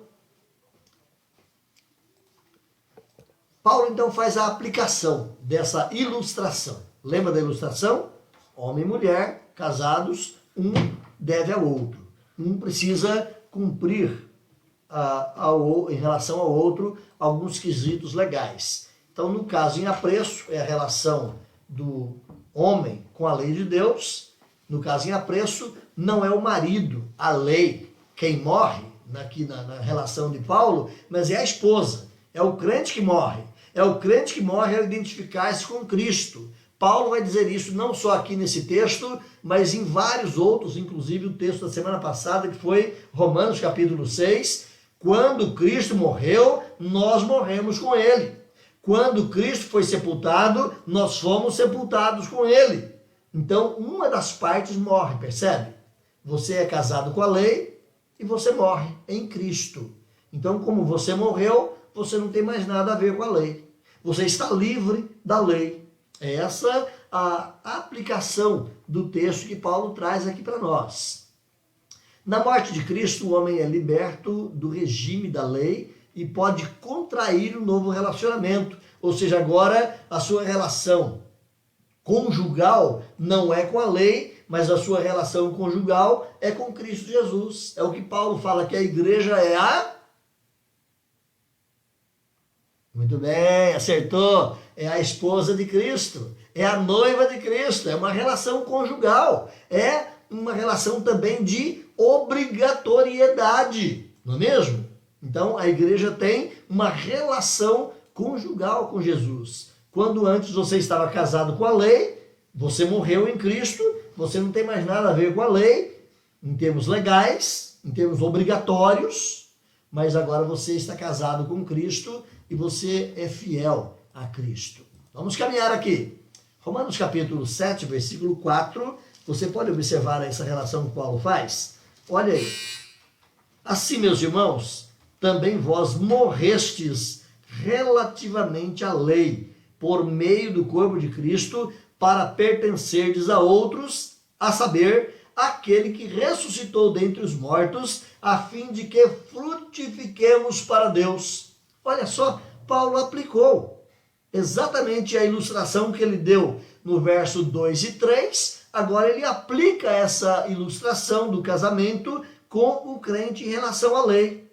Paulo então faz a aplicação dessa ilustração. Lembra da ilustração? Homem e mulher, casados, um deve ao outro. Um precisa cumprir em relação ao outro alguns quesitos legais. Então, no caso em apreço, é a relação do homem com a lei de Deus. No caso em apreço, não é o marido, a lei, quem morre, aqui na relação de Paulo, mas é a esposa. É o crente que morre. É o crente que morre ao identificar-se com Cristo. Paulo vai dizer isso não só aqui nesse texto, mas em vários outros, inclusive o texto da semana passada, que foi Romanos capítulo 6. Quando Cristo morreu, nós morremos com ele. Quando Cristo foi sepultado, nós fomos sepultados com ele. Então, uma das partes morre, percebe? Você é casado com a lei e você morre em Cristo. Então, como você morreu, você não tem mais nada a ver com a lei. Você está livre da lei. É essa a aplicação do texto que Paulo traz aqui para nós. Na morte de Cristo, o homem é liberto do regime da lei e pode contrair um novo relacionamento. Ou seja, agora a sua relação conjugal não é com a lei, mas a sua relação conjugal é com Cristo Jesus. É o que Paulo fala, que a igreja é a... Muito bem, acertou. É a esposa de Cristo, é a noiva de Cristo, é uma relação conjugal, é uma relação também de obrigatoriedade, não é mesmo? Então a igreja tem uma relação conjugal com Jesus. Quando antes você estava casado com a lei, você morreu em Cristo, você não tem mais nada a ver com a lei, em termos legais, em termos obrigatórios, mas agora você está casado com Cristo e você é fiel a Cristo. Vamos caminhar aqui. Romanos capítulo 7, versículo 4, você pode observar essa relação que Paulo faz? Olha aí. Assim, meus irmãos, também vós morrestes relativamente à lei, por meio do corpo de Cristo, para pertencerdes a outros, a saber, aquele que ressuscitou dentre os mortos, a fim de que frutifiquemos para Deus. Olha só, Paulo aplicou exatamente a ilustração que ele deu no verso 2 e 3, agora ele aplica essa ilustração do casamento com o crente em relação à lei.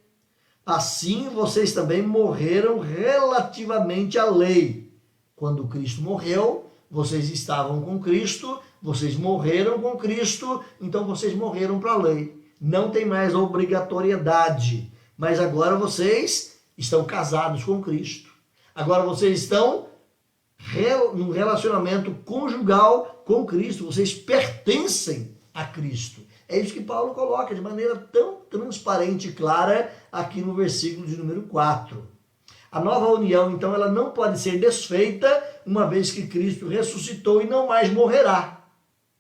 Assim, vocês também morreram relativamente à lei. Quando Cristo morreu, vocês estavam com Cristo, vocês morreram com Cristo, então vocês morreram para a lei. Não tem mais obrigatoriedade, mas agora vocês estão casados com Cristo. Agora vocês estão num relacionamento conjugal com Cristo. Vocês pertencem a Cristo. É isso que Paulo coloca de maneira tão transparente e clara aqui no versículo de número 4. A nova união, então, ela não pode ser desfeita uma vez que Cristo ressuscitou e não mais morrerá.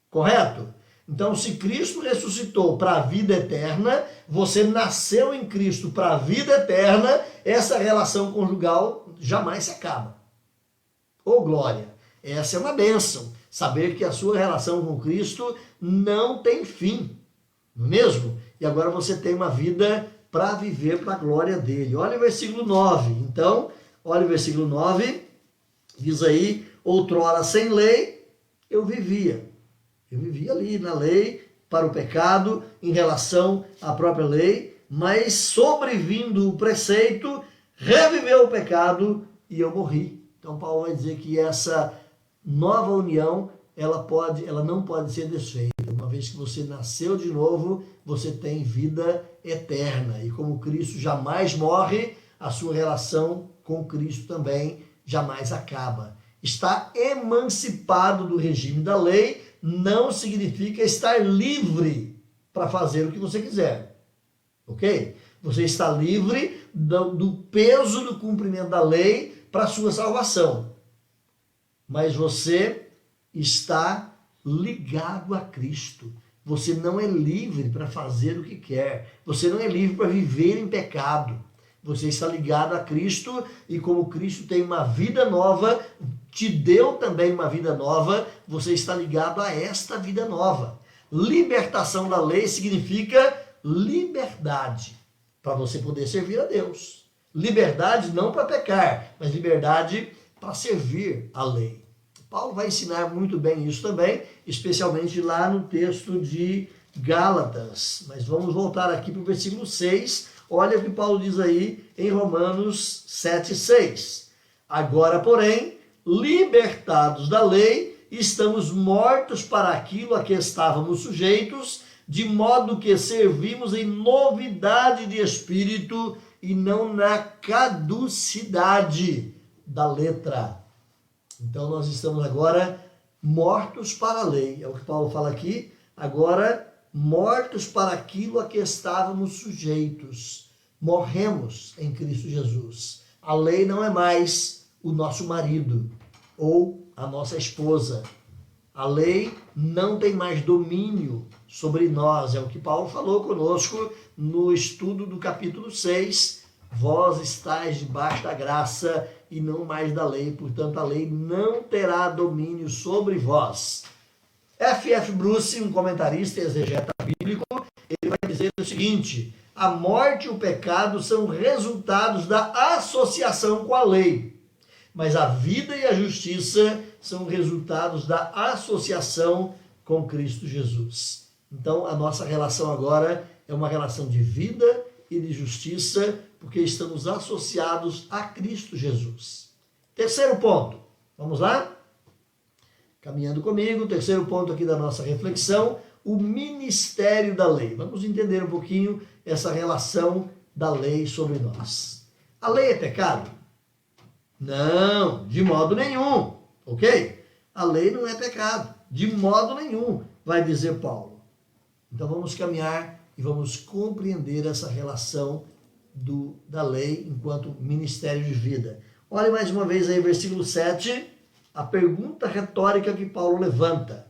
Correto? Então, se Cristo ressuscitou para a vida eterna, você nasceu em Cristo para a vida eterna, essa relação conjugal jamais se acaba. Ô glória! Essa é uma bênção, saber que a sua relação com Cristo não tem fim, não é mesmo? E agora você tem uma vida para viver para a glória dele. Olha o versículo 9. Então, olha o versículo 9, diz aí, outrora sem lei eu vivia. Eu vivia ali na lei, para o pecado, em relação à própria lei, mas sobrevindo o preceito, reviveu o pecado e eu morri. Então Paulo vai dizer que essa nova união, ela não pode ser desfeita. Uma vez que você nasceu de novo, você tem vida eterna. E como Cristo jamais morre, a sua relação com Cristo também jamais acaba. Estar emancipado do regime da lei não significa estar livre para fazer o que você quiser. Ok? Você está livre do peso do cumprimento da lei para a sua salvação. Mas você está ligado a Cristo. Você não é livre para fazer o que quer. Você não é livre para viver em pecado. Você está ligado a Cristo e como Cristo tem uma vida nova, te deu também uma vida nova, você está ligado a esta vida nova. Libertação da lei significa liberdade para você poder servir a Deus. Liberdade não para pecar, mas liberdade para servir a lei. Paulo vai ensinar muito bem isso também, especialmente lá no texto de Gálatas. Mas vamos voltar aqui para o versículo 6. Olha o que Paulo diz aí em Romanos 7,6. Agora, porém, libertados da lei, estamos mortos para aquilo a que estávamos sujeitos, de modo que servimos em novidade de espírito e não na caducidade da letra. Então nós estamos agora mortos para a lei. É o que Paulo fala aqui. Agora, mortos para aquilo a que estávamos sujeitos. Morremos em Cristo Jesus. A lei não é mais o nosso marido ou a nossa esposa. A lei não tem mais domínio sobre nós. É o que Paulo falou conosco no estudo do capítulo 6. Vós estáis debaixo da graça e não mais da lei. Portanto, a lei não terá domínio sobre vós. F.F. Bruce, um comentarista e exegeta bíblico, ele vai dizer o seguinte: a morte e o pecado são resultados da associação com a lei, mas a vida e a justiça são resultados da associação com Cristo Jesus. Então, a nossa relação agora é uma relação de vida e de justiça, porque estamos associados a Cristo Jesus. Terceiro ponto, vamos lá? Caminhando comigo, terceiro ponto aqui da nossa reflexão, o ministério da lei. Vamos entender um pouquinho essa relação da lei sobre nós. A lei é pecado? Não, de modo nenhum, ok? A lei não é pecado, de modo nenhum, vai dizer Paulo. Então vamos caminhar e vamos compreender essa relação da lei enquanto ministério de vida. Olhe mais uma vez aí, versículo 7, a pergunta retórica que Paulo levanta.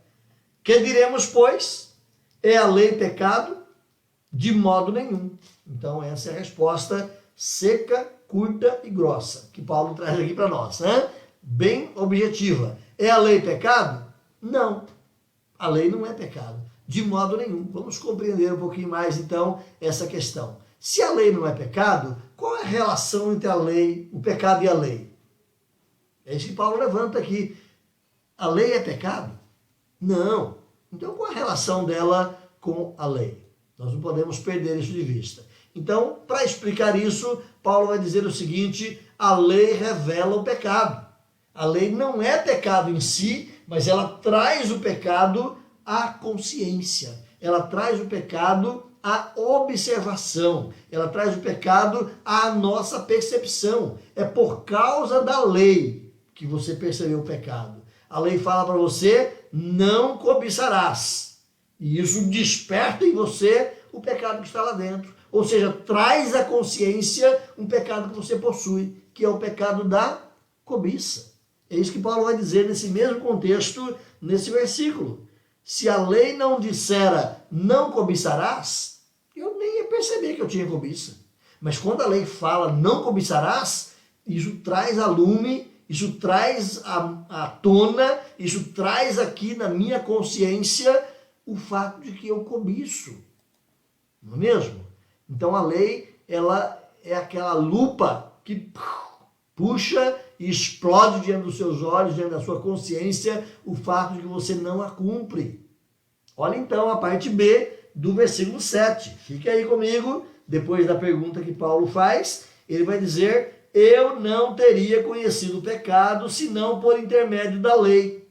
Que diremos, pois? É a lei pecado? De modo nenhum. Então essa é a resposta seca, curta e grossa que Paulo traz aqui para nós, né? Bem objetiva. É a lei pecado? Não. A lei não é pecado. De modo nenhum. Vamos compreender um pouquinho mais, então, essa questão. Se a lei não é pecado, qual é a relação entre a lei, o pecado e a lei? É isso que Paulo levanta aqui. A lei é pecado? Não. Então, qual é a relação dela com a lei? Nós não podemos perder isso de vista. Então, para explicar isso, Paulo vai dizer o seguinte: a lei revela o pecado. A lei não é pecado em si, mas ela traz o pecado à consciência. Ela traz o pecado à observação. Ela traz o pecado à nossa percepção. É por causa da lei que você percebeu o pecado. A lei fala para você: não cobiçarás. E isso desperta em você o pecado que está lá dentro. Ou seja, traz à consciência um pecado que você possui, que é o pecado da cobiça. É isso que Paulo vai dizer nesse mesmo contexto, nesse versículo. Se a lei não dissera não cobiçarás, eu nem ia perceber que eu tinha cobiça. Mas quando a lei fala não cobiçarás, isso traz a lume, isso traz à tona, isso traz aqui na minha consciência o fato de que eu cobiço. Não é mesmo? Então a lei, ela é aquela lupa que puxa e explode diante dos seus olhos, diante da sua consciência, o fato de que você não a cumpre. Olha então a parte B do versículo 7. Fique aí comigo, depois da pergunta que Paulo faz, ele vai dizer: eu não teria conhecido o pecado senão por intermédio da lei.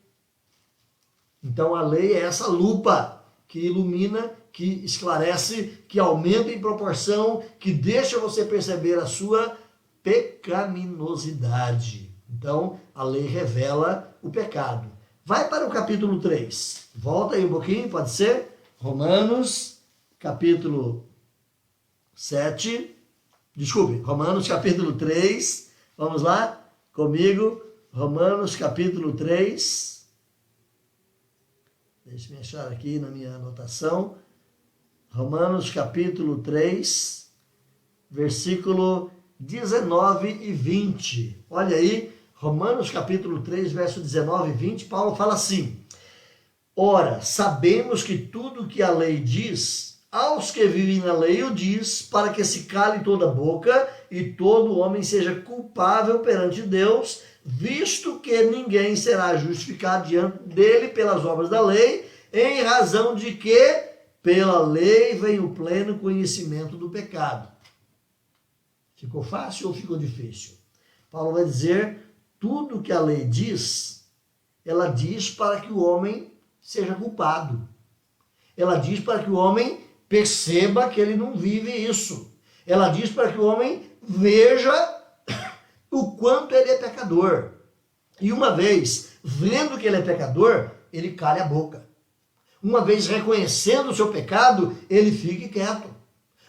Então a lei é essa lupa que ilumina, que esclarece, que aumenta em proporção, que deixa você perceber a sua pecaminosidade. Então, a lei revela o pecado. Vai para o capítulo 3. Volta aí um pouquinho, pode ser? Romanos, capítulo 7. Desculpe, Romanos, capítulo 3. Vamos lá? Comigo. Romanos, capítulo 3. Deixa eu achar aqui na minha anotação. Romanos, capítulo 3, versículo 19 e 20. Olha aí, Romanos capítulo 3, verso 19 e 20, Paulo fala assim: ora, sabemos que tudo que a lei diz, aos que vivem na lei o diz, para que se cale toda a boca e todo homem seja culpável perante Deus, visto que ninguém será justificado diante dele pelas obras da lei, em razão de que pela lei vem o pleno conhecimento do pecado. Ficou fácil ou ficou difícil? Paulo vai dizer: tudo que a lei diz, ela diz para que o homem seja culpado. Ela diz para que o homem perceba que ele não vive isso. Ela diz para que o homem veja o quanto ele é pecador. E uma vez vendo que ele é pecador, ele cale a boca. Uma vez reconhecendo o seu pecado, ele fique quieto.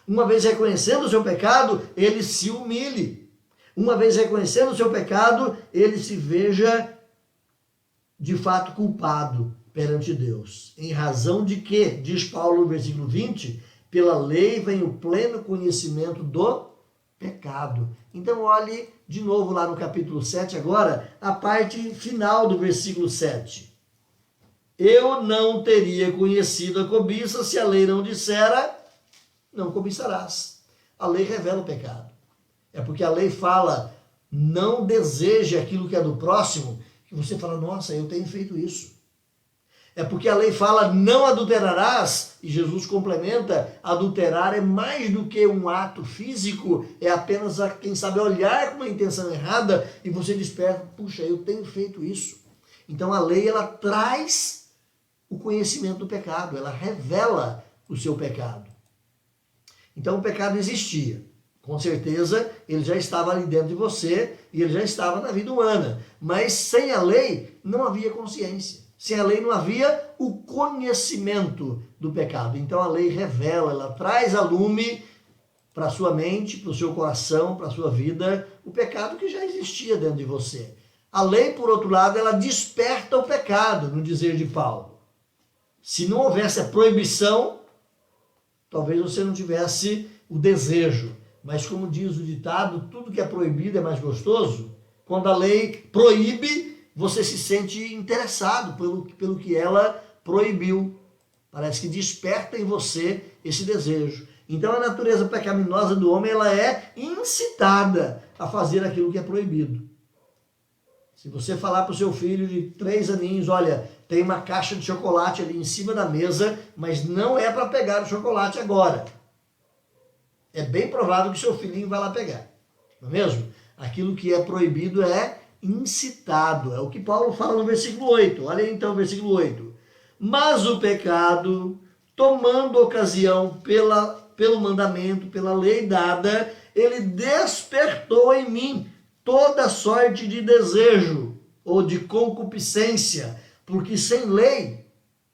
Uma vez reconhecendo o seu pecado, ele se humilhe. Uma vez reconhecendo o seu pecado, ele se veja de fato culpado perante Deus. Em razão de que, diz Paulo no versículo 20, pela lei vem o pleno conhecimento do pecado. Então olhe de novo lá no capítulo 7 agora, a parte final do versículo 7. Eu não teria conhecido a cobiça se a lei não dissera, não cobiçarás. A lei revela o pecado. É porque a lei fala, não deseje aquilo que é do próximo, que você fala, nossa, eu tenho feito isso. É porque a lei fala, não adulterarás, e Jesus complementa, adulterar é mais do que um ato físico, é apenas, quem sabe, olhar com uma intenção errada, e você desperta, puxa, eu tenho feito isso. Então a lei, ela traz o conhecimento do pecado, ela revela o seu pecado. Então o pecado existia. Com certeza, ele já estava ali dentro de você e ele já estava na vida humana. Mas sem a lei, não havia consciência. Sem a lei, não havia o conhecimento do pecado. Então a lei revela, ela traz a lume para a sua mente, para o seu coração, para a sua vida, o pecado que já existia dentro de você. A lei, por outro lado, ela desperta o pecado, no dizer de Paulo. Se não houvesse a proibição, talvez você não tivesse o desejo. Mas como diz o ditado, tudo que é proibido é mais gostoso. Quando a lei proíbe, você se sente interessado pelo que ela proibiu. Parece que desperta em você esse desejo. Então a natureza pecaminosa do homem, ela é incitada a fazer aquilo que é proibido. Se você falar para o seu filho de 3 aninhos, olha, tem uma caixa de chocolate ali em cima da mesa, mas não é para pegar o chocolate agora. É bem provável que seu filhinho vai lá pegar. Não é mesmo? Aquilo que é proibido é incitado. É o que Paulo fala no versículo 8. Olha aí então o versículo 8. Mas o pecado, tomando ocasião pelo mandamento, pela lei dada, ele despertou em mim toda sorte de desejo ou de concupiscência, porque sem lei,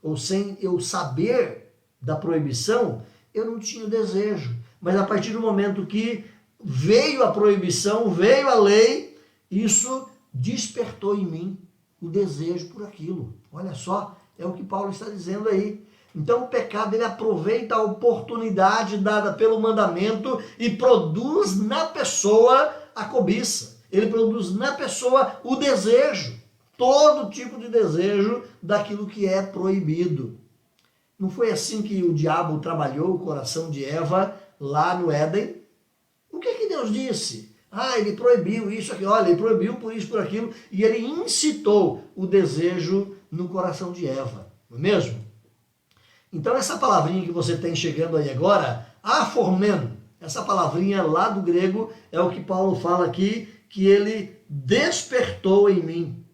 ou sem eu saber da proibição, eu não tinha desejo. Mas a partir do momento que veio a proibição, veio a lei, isso despertou em mim o desejo por aquilo. Olha só, é o que Paulo está dizendo aí. Então o pecado, ele aproveita a oportunidade dada pelo mandamento e produz na pessoa a cobiça. Ele produz na pessoa o desejo, todo tipo de desejo daquilo que é proibido. Não foi assim que o diabo trabalhou o coração de Eva lá no Éden? O que é que Deus disse? Ele proibiu isso aqui, olha, ele proibiu por isso, por aquilo, e ele incitou o desejo no coração de Eva, não é mesmo? Então essa palavrinha que você tem chegando aí agora, aformen, essa palavrinha lá do grego é o que Paulo fala aqui, que ele despertou em mim,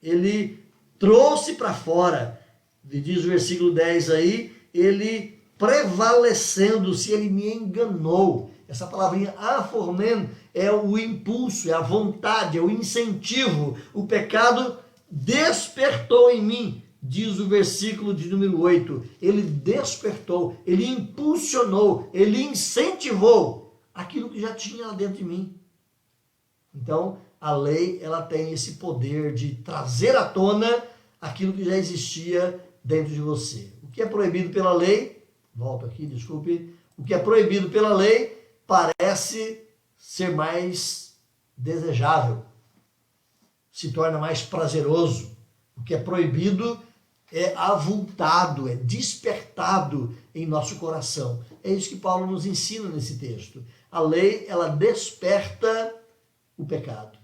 ele trouxe para fora, diz o versículo 10 aí, ele prevalecendo-se, ele me enganou. Essa palavrinha aformen é o impulso, é a vontade, é o incentivo. O pecado despertou em mim, diz o versículo de número 8. Ele despertou, ele impulsionou, ele incentivou aquilo que já tinha lá dentro de mim. Então, a lei, ela tem esse poder de trazer à tona aquilo que já existia dentro de você. O que é proibido pela lei, volto aqui, desculpe, o que é proibido pela lei parece ser mais desejável, se torna mais prazeroso. O que é proibido é avultado, é despertado em nosso coração. É isso que Paulo nos ensina nesse texto. A lei, ela desperta o pecado.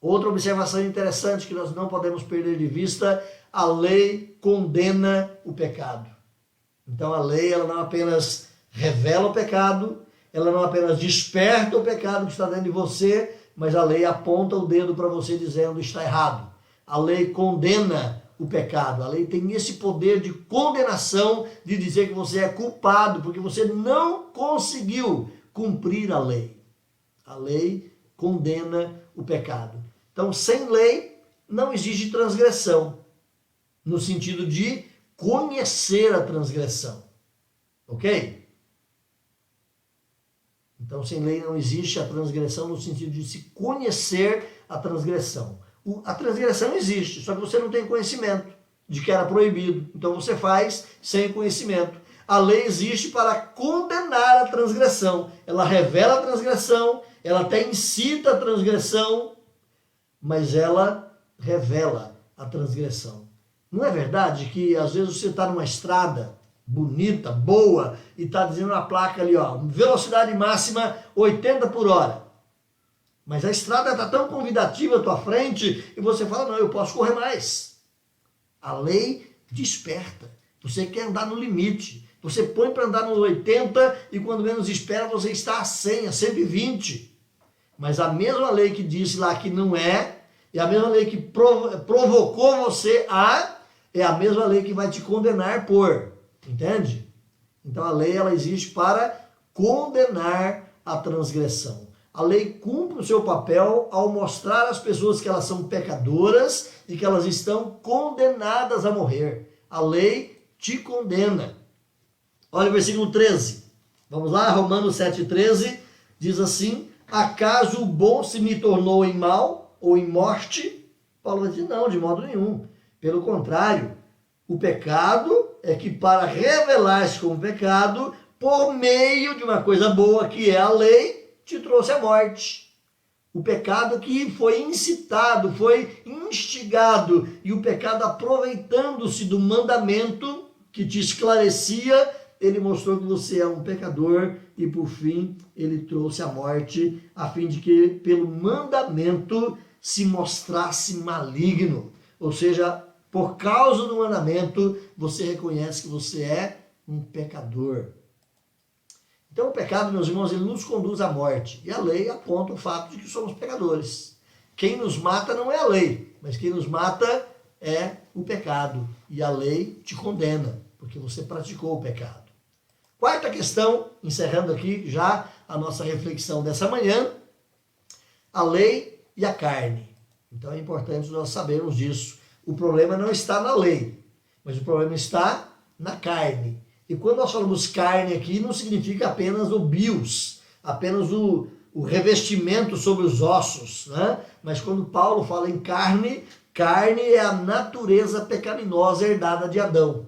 Outra observação interessante que nós não podemos perder de vista, a lei condena o pecado. Então a lei, ela não apenas revela o pecado, ela não apenas desperta o pecado que está dentro de você, mas a lei aponta o dedo para você dizendo está errado. A lei condena o pecado, a lei tem esse poder de condenação, de dizer que você é culpado, porque você não conseguiu cumprir a lei. A lei condena o pecado. Então, sem lei, não existe transgressão, no sentido de conhecer a transgressão. Ok? Então, sem lei não existe a transgressão no sentido de se conhecer a transgressão. A transgressão existe, só que você não tem conhecimento de que era proibido. Então você faz sem conhecimento. A lei existe para condenar a transgressão. Ela revela a transgressão, ela até incita a transgressão, mas ela revela a transgressão. Não é verdade que às vezes você está numa estrada bonita, boa, e está dizendo na placa ali, ó, velocidade máxima 80 por hora. Mas a estrada está tão convidativa à tua frente e você fala, não, eu posso correr mais. A lei desperta. Você quer andar no limite. Você põe para andar no 80 e quando menos espera você está a 100, a 120. Mas a mesma lei que disse lá que não é, e a mesma lei que provocou você a, é a mesma lei que vai te condenar por. Entende? Então a lei ela existe para condenar a transgressão. A lei cumpre o seu papel ao mostrar às pessoas que elas são pecadoras e que elas estão condenadas a morrer. A lei te condena. Olha o versículo 13. Vamos lá, Romanos 7,13 diz assim: acaso o bom se me tornou em mal ou em morte? Paulo vai dizer, não, de modo nenhum. Pelo contrário, o pecado é que para revelar-se como pecado, por meio de uma coisa boa que é a lei, te trouxe a morte. O pecado que foi incitado, foi instigado, e o pecado aproveitando-se do mandamento que te esclarecia, ele mostrou que você é um pecador e por fim ele trouxe a morte, a fim de que pelo mandamento se mostrasse maligno. Ou seja, por causa do mandamento, você reconhece que você é um pecador. Então o pecado, meus irmãos, ele nos conduz à morte. E a lei aponta o fato de que somos pecadores. Quem nos mata não é a lei, mas quem nos mata é o pecado. E a lei te condena, porque você praticou o pecado. Quarta questão, encerrando aqui já a nossa reflexão dessa manhã, a lei e a carne. Então é importante nós sabermos disso. O problema não está na lei, mas o problema está na carne. E quando nós falamos carne aqui, não significa apenas o bios, apenas o revestimento sobre os ossos, né? Mas quando Paulo fala em carne, carne é a natureza pecaminosa herdada de Adão.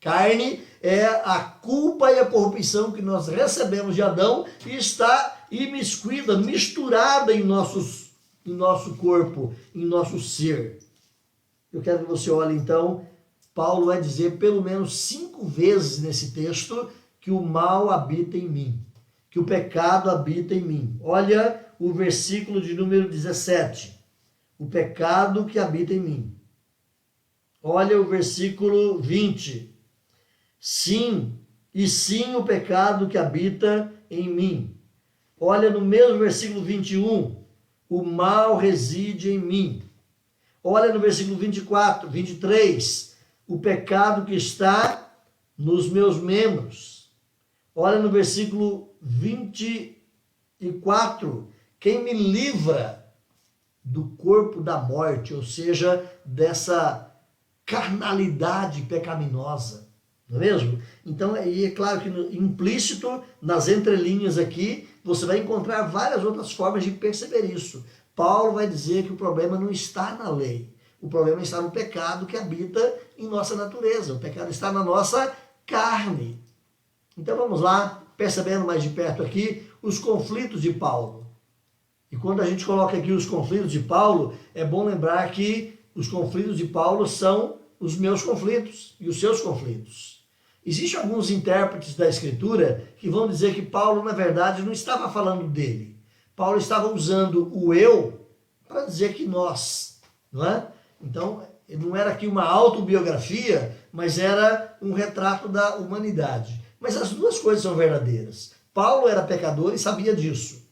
Carne é a culpa e a corrupção que nós recebemos de Adão e está imiscuída, misturada em nosso corpo, em nosso ser. Eu quero que você olhe então, Paulo vai dizer pelo menos 5 vezes nesse texto que o mal habita em mim, que o pecado habita em mim. Olha o versículo de número 17, o pecado que habita em mim. Olha o versículo 20, sim o pecado que habita em mim. Olha no mesmo versículo 21, o mal reside em mim. Olha no versículo 24, 23, o pecado que está nos meus membros. Olha no versículo 24, quem me livra do corpo da morte, ou seja, dessa carnalidade pecaminosa, não é mesmo? Então, é claro que implícito, nas entrelinhas aqui, você vai encontrar várias outras formas de perceber isso. Paulo vai dizer que o problema não está na lei. O problema está no pecado que habita em nossa natureza. O pecado está na nossa carne. Então vamos lá, percebendo mais de perto aqui os conflitos de Paulo. E quando a gente coloca aqui os conflitos de Paulo, é bom lembrar que os conflitos de Paulo são os meus conflitos e os seus conflitos. Existem alguns intérpretes da Escritura que vão dizer que Paulo, na verdade, não estava falando dele. Paulo estava usando o eu para dizer que nós, não é? Então, não era aqui uma autobiografia, mas era um retrato da humanidade. Mas as duas coisas são verdadeiras. Paulo era pecador e sabia disso.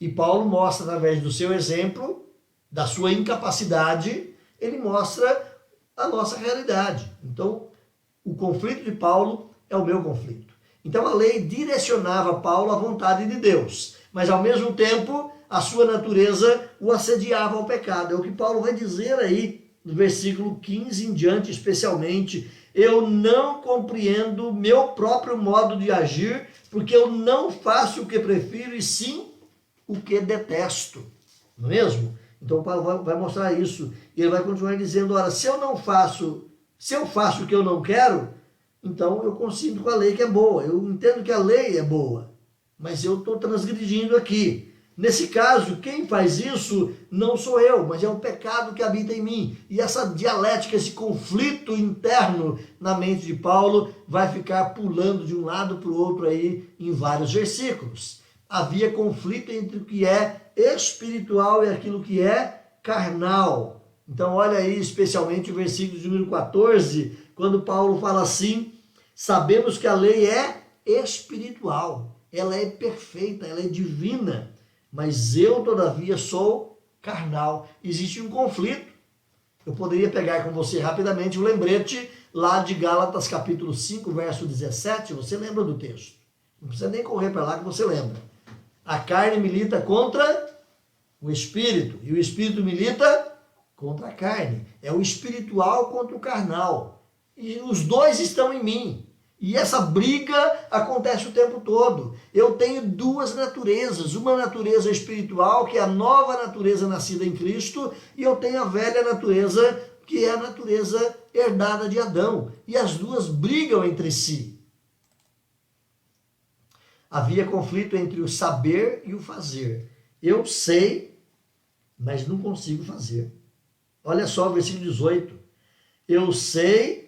E Paulo mostra, através do seu exemplo, da sua incapacidade, ele mostra a nossa realidade. Então, o conflito de Paulo é o meu conflito. Então, a lei direcionava Paulo à vontade de Deus, mas, ao mesmo tempo, a sua natureza o assediava ao pecado. É o que Paulo vai dizer aí no versículo 15 em diante, especialmente, eu não compreendo o meu próprio modo de agir, porque eu não faço o que prefiro, e sim o que detesto. Não é mesmo? Então Paulo vai mostrar isso. E ele vai continuar dizendo, ora, se eu faço o que eu não quero, então eu consinto com a lei que é boa. Eu entendo que a lei é boa, mas eu estou transgredindo aqui. Nesse caso, quem faz isso não sou eu, mas é o pecado que habita em mim. E essa dialética, esse conflito interno na mente de Paulo vai ficar pulando de um lado para o outro aí em vários versículos. Havia conflito entre o que é espiritual e aquilo que é carnal. Então olha aí especialmente o versículo de número 14, quando Paulo fala assim, sabemos que a lei é espiritual, ela é perfeita, ela é divina, mas eu, todavia, sou carnal. Existe um conflito. Eu poderia pegar com você rapidamente o lembrete lá de Gálatas capítulo 5, verso 17. Você lembra do texto. Não precisa nem correr para lá que você lembra. A carne milita contra o espírito e o espírito milita contra a carne. É o espiritual contra o carnal. E os dois estão em mim. E essa briga acontece o tempo todo. Eu tenho duas naturezas. Uma natureza espiritual, que é a nova natureza nascida em Cristo, e eu tenho a velha natureza, que é a natureza herdada de Adão. E as duas brigam entre si. Havia conflito entre o saber e o fazer. Eu sei, mas não consigo fazer. Olha só o versículo 18. Eu sei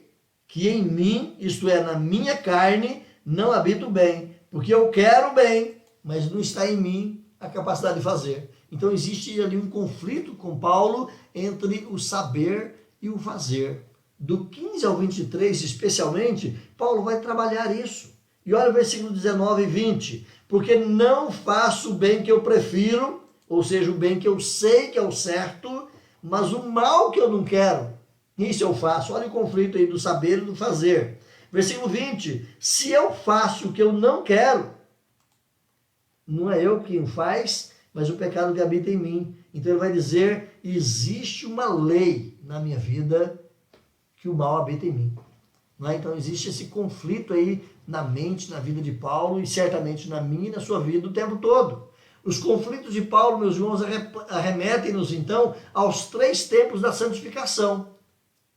que em mim, isto é, na minha carne, não habito bem, porque eu quero bem, mas não está em mim a capacidade de fazer. Então existe ali um conflito com Paulo entre o saber e o fazer. Do 15 ao 23, especialmente, Paulo vai trabalhar isso. E olha o versículo 19 e 20. Porque não faço o bem que eu prefiro, ou seja, o bem que eu sei que é o certo, mas o mal que eu não quero, isso eu faço. Olha o conflito aí do saber e do fazer. Versículo 20. Se eu faço o que eu não quero, não é eu quem faz, mas o pecado que habita em mim. Então ele vai dizer, existe uma lei na minha vida que o mal habita em mim. Não é? Então existe esse conflito aí na mente, na vida de Paulo e certamente na minha e na sua vida o tempo todo. Os conflitos de Paulo, meus irmãos, arremetem-nos então aos 3 tempos da santificação.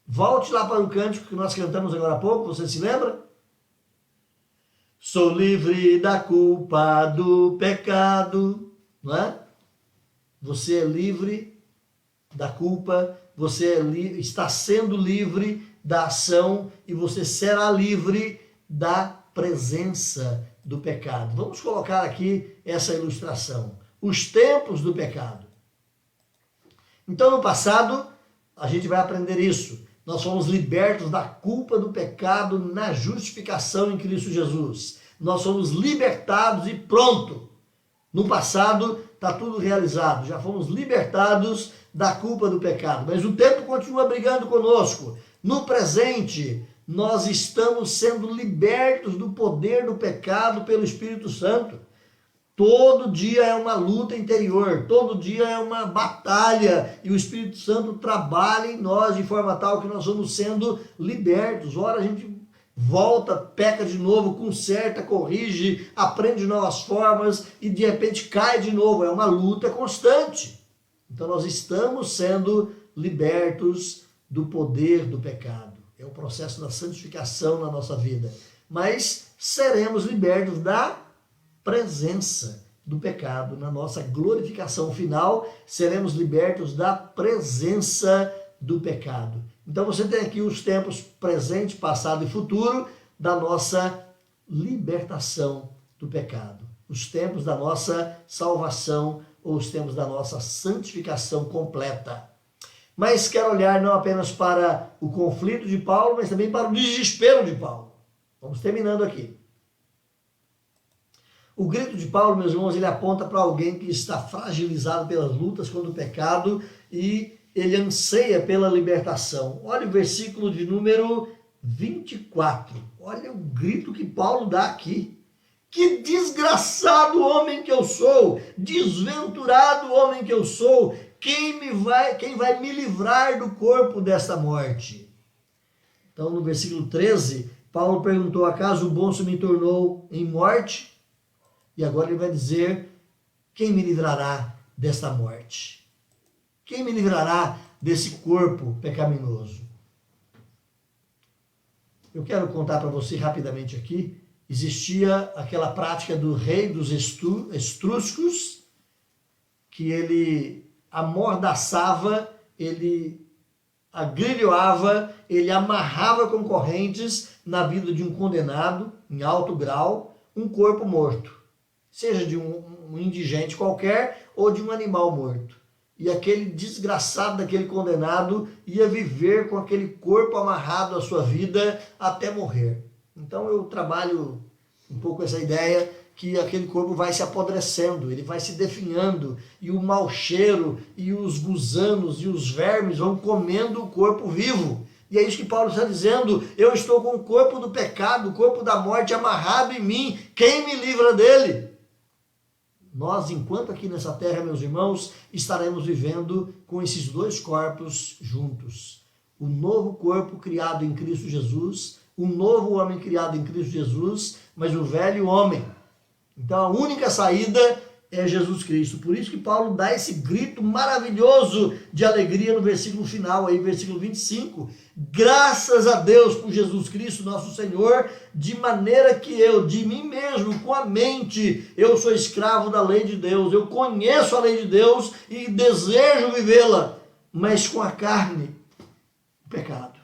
Volte lá para o cântico que nós cantamos agora há pouco, você se lembra? Sou livre da culpa do pecado, não é? Você é livre da culpa, você está sendo livre da ação e você será livre da presença do pecado. Vamos colocar aqui essa ilustração. Os tempos do pecado. Então, no passado, a gente vai aprender isso. Nós fomos libertos da culpa do pecado na justificação em Cristo Jesus. Nós fomos libertados e pronto. No passado está tudo realizado. Já fomos libertados da culpa do pecado. Mas o tempo continua brigando conosco. No presente, nós estamos sendo libertos do poder do pecado pelo Espírito Santo. Todo dia é uma luta interior, todo dia é uma batalha e o Espírito Santo trabalha em nós de forma tal que nós vamos sendo libertos. Ora a gente volta, peca de novo, conserta, corrige, aprende novas formas e de repente cai de novo. É uma luta constante. Então nós estamos sendo libertos do poder do pecado. É o processo da santificação na nossa vida. Mas seremos libertos da presença do pecado. Na nossa glorificação final, seremos libertos da presença do pecado. Então você tem aqui os tempos presente, passado e futuro da nossa libertação do pecado. Os tempos da nossa salvação ou os tempos da nossa santificação completa. Mas quero olhar não apenas para o conflito de Paulo, mas também para o desespero de Paulo. Vamos terminando aqui. O grito de Paulo, meus irmãos, ele aponta para alguém que está fragilizado pelas lutas contra o pecado e ele anseia pela libertação. Olha o versículo de número 24. Olha o grito que Paulo dá aqui. Que desgraçado homem que eu sou, desventurado homem que eu sou, quem vai me livrar do corpo desta morte? Então, no versículo 13, Paulo perguntou, acaso o bom se me tornou em morte? E agora ele vai dizer, quem me livrará desta morte? Quem me livrará desse corpo pecaminoso? Eu quero contar para você rapidamente aqui, existia aquela prática do rei dos etruscos, que ele amordaçava, ele agrilhoava, ele amarrava com correntes na vida de um condenado, em alto grau, um corpo morto. Seja de um indigente qualquer ou de um animal morto. E aquele desgraçado daquele condenado ia viver com aquele corpo amarrado à sua vida até morrer. Então eu trabalho um pouco essa ideia que aquele corpo vai se apodrecendo, ele vai se definhando, e o mau cheiro, e os gusanos, e os vermes vão comendo o corpo vivo. E é isso que Paulo está dizendo, eu estou com o corpo do pecado, o corpo da morte amarrado em mim, quem me livra dele? Nós, enquanto aqui nessa terra, meus irmãos, estaremos vivendo com esses dois corpos juntos. O novo corpo criado em Cristo Jesus, o novo homem criado em Cristo Jesus, mas o velho homem. Então a única saída é Jesus Cristo. Por isso que Paulo dá esse grito maravilhoso de alegria no versículo final, aí, versículo 25. Graças a Deus por Jesus Cristo, nosso Senhor, de maneira que eu, de mim mesmo, com a mente, eu sou escravo da lei de Deus, eu conheço a lei de Deus e desejo vivê-la, mas com a carne, o pecado.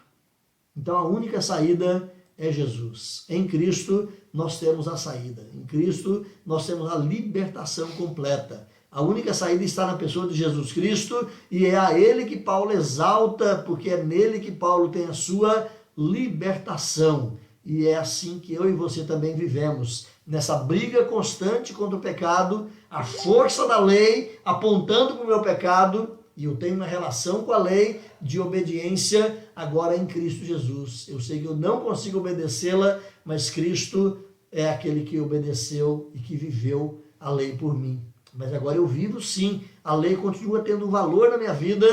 Então a única saída é Jesus. Em Cristo nós temos a saída. Em Cristo nós temos a libertação completa. A única saída está na pessoa de Jesus Cristo e é a Ele que Paulo exalta, porque é nele que Paulo tem a sua libertação. E é assim que eu e você também vivemos, nessa briga constante contra o pecado, a força da lei apontando para o meu pecado, e eu tenho uma relação com a lei de obediência agora em Cristo Jesus. Eu sei que eu não consigo obedecê-la, mas Cristo é aquele que obedeceu e que viveu a lei por mim. Mas agora eu vivo sim, a lei continua tendo um valor na minha vida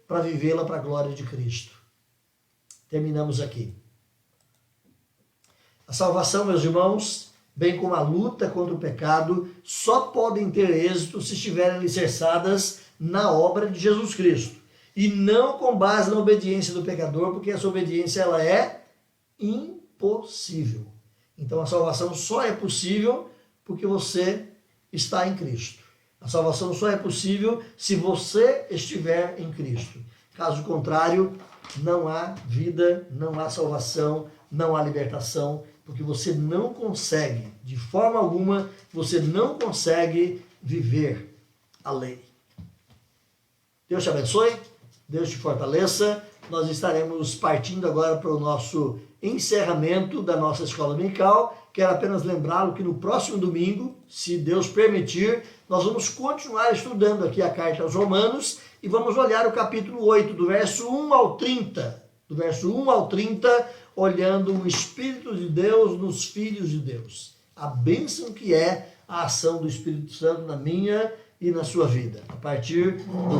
para vivê-la para a glória de Cristo. Terminamos aqui. A salvação, meus irmãos, bem como a luta contra o pecado, só podem ter êxito se estiverem alicerçadas na obra de Jesus Cristo. E não com base na obediência do pecador, porque essa obediência ela é impossível. Então a salvação só é possível porque você está em Cristo. A salvação só é possível se você estiver em Cristo. Caso contrário, não há vida, não há salvação, não há libertação, porque você não consegue, de forma alguma, você não consegue viver a lei. Deus te abençoe, Deus te fortaleça. Nós estaremos partindo agora para o nosso encerramento da nossa escola dominical. Quero apenas lembrá-lo que no próximo domingo, se Deus permitir, nós vamos continuar estudando aqui a carta aos Romanos e vamos olhar o capítulo 8, do verso 1 ao 30. Do verso 1 ao 30, olhando o Espírito de Deus nos filhos de Deus. A bênção que é a ação do Espírito Santo na minha e na sua vida. A partir no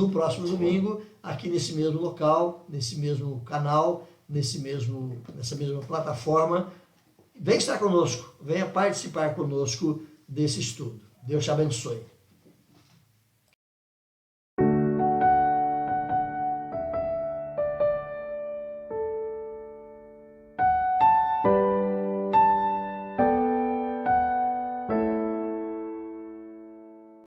próximo domingo, aqui nesse mesmo local, nesse mesmo canal, nessa mesma plataforma, venha estar conosco, venha participar conosco desse estudo. Deus te abençoe.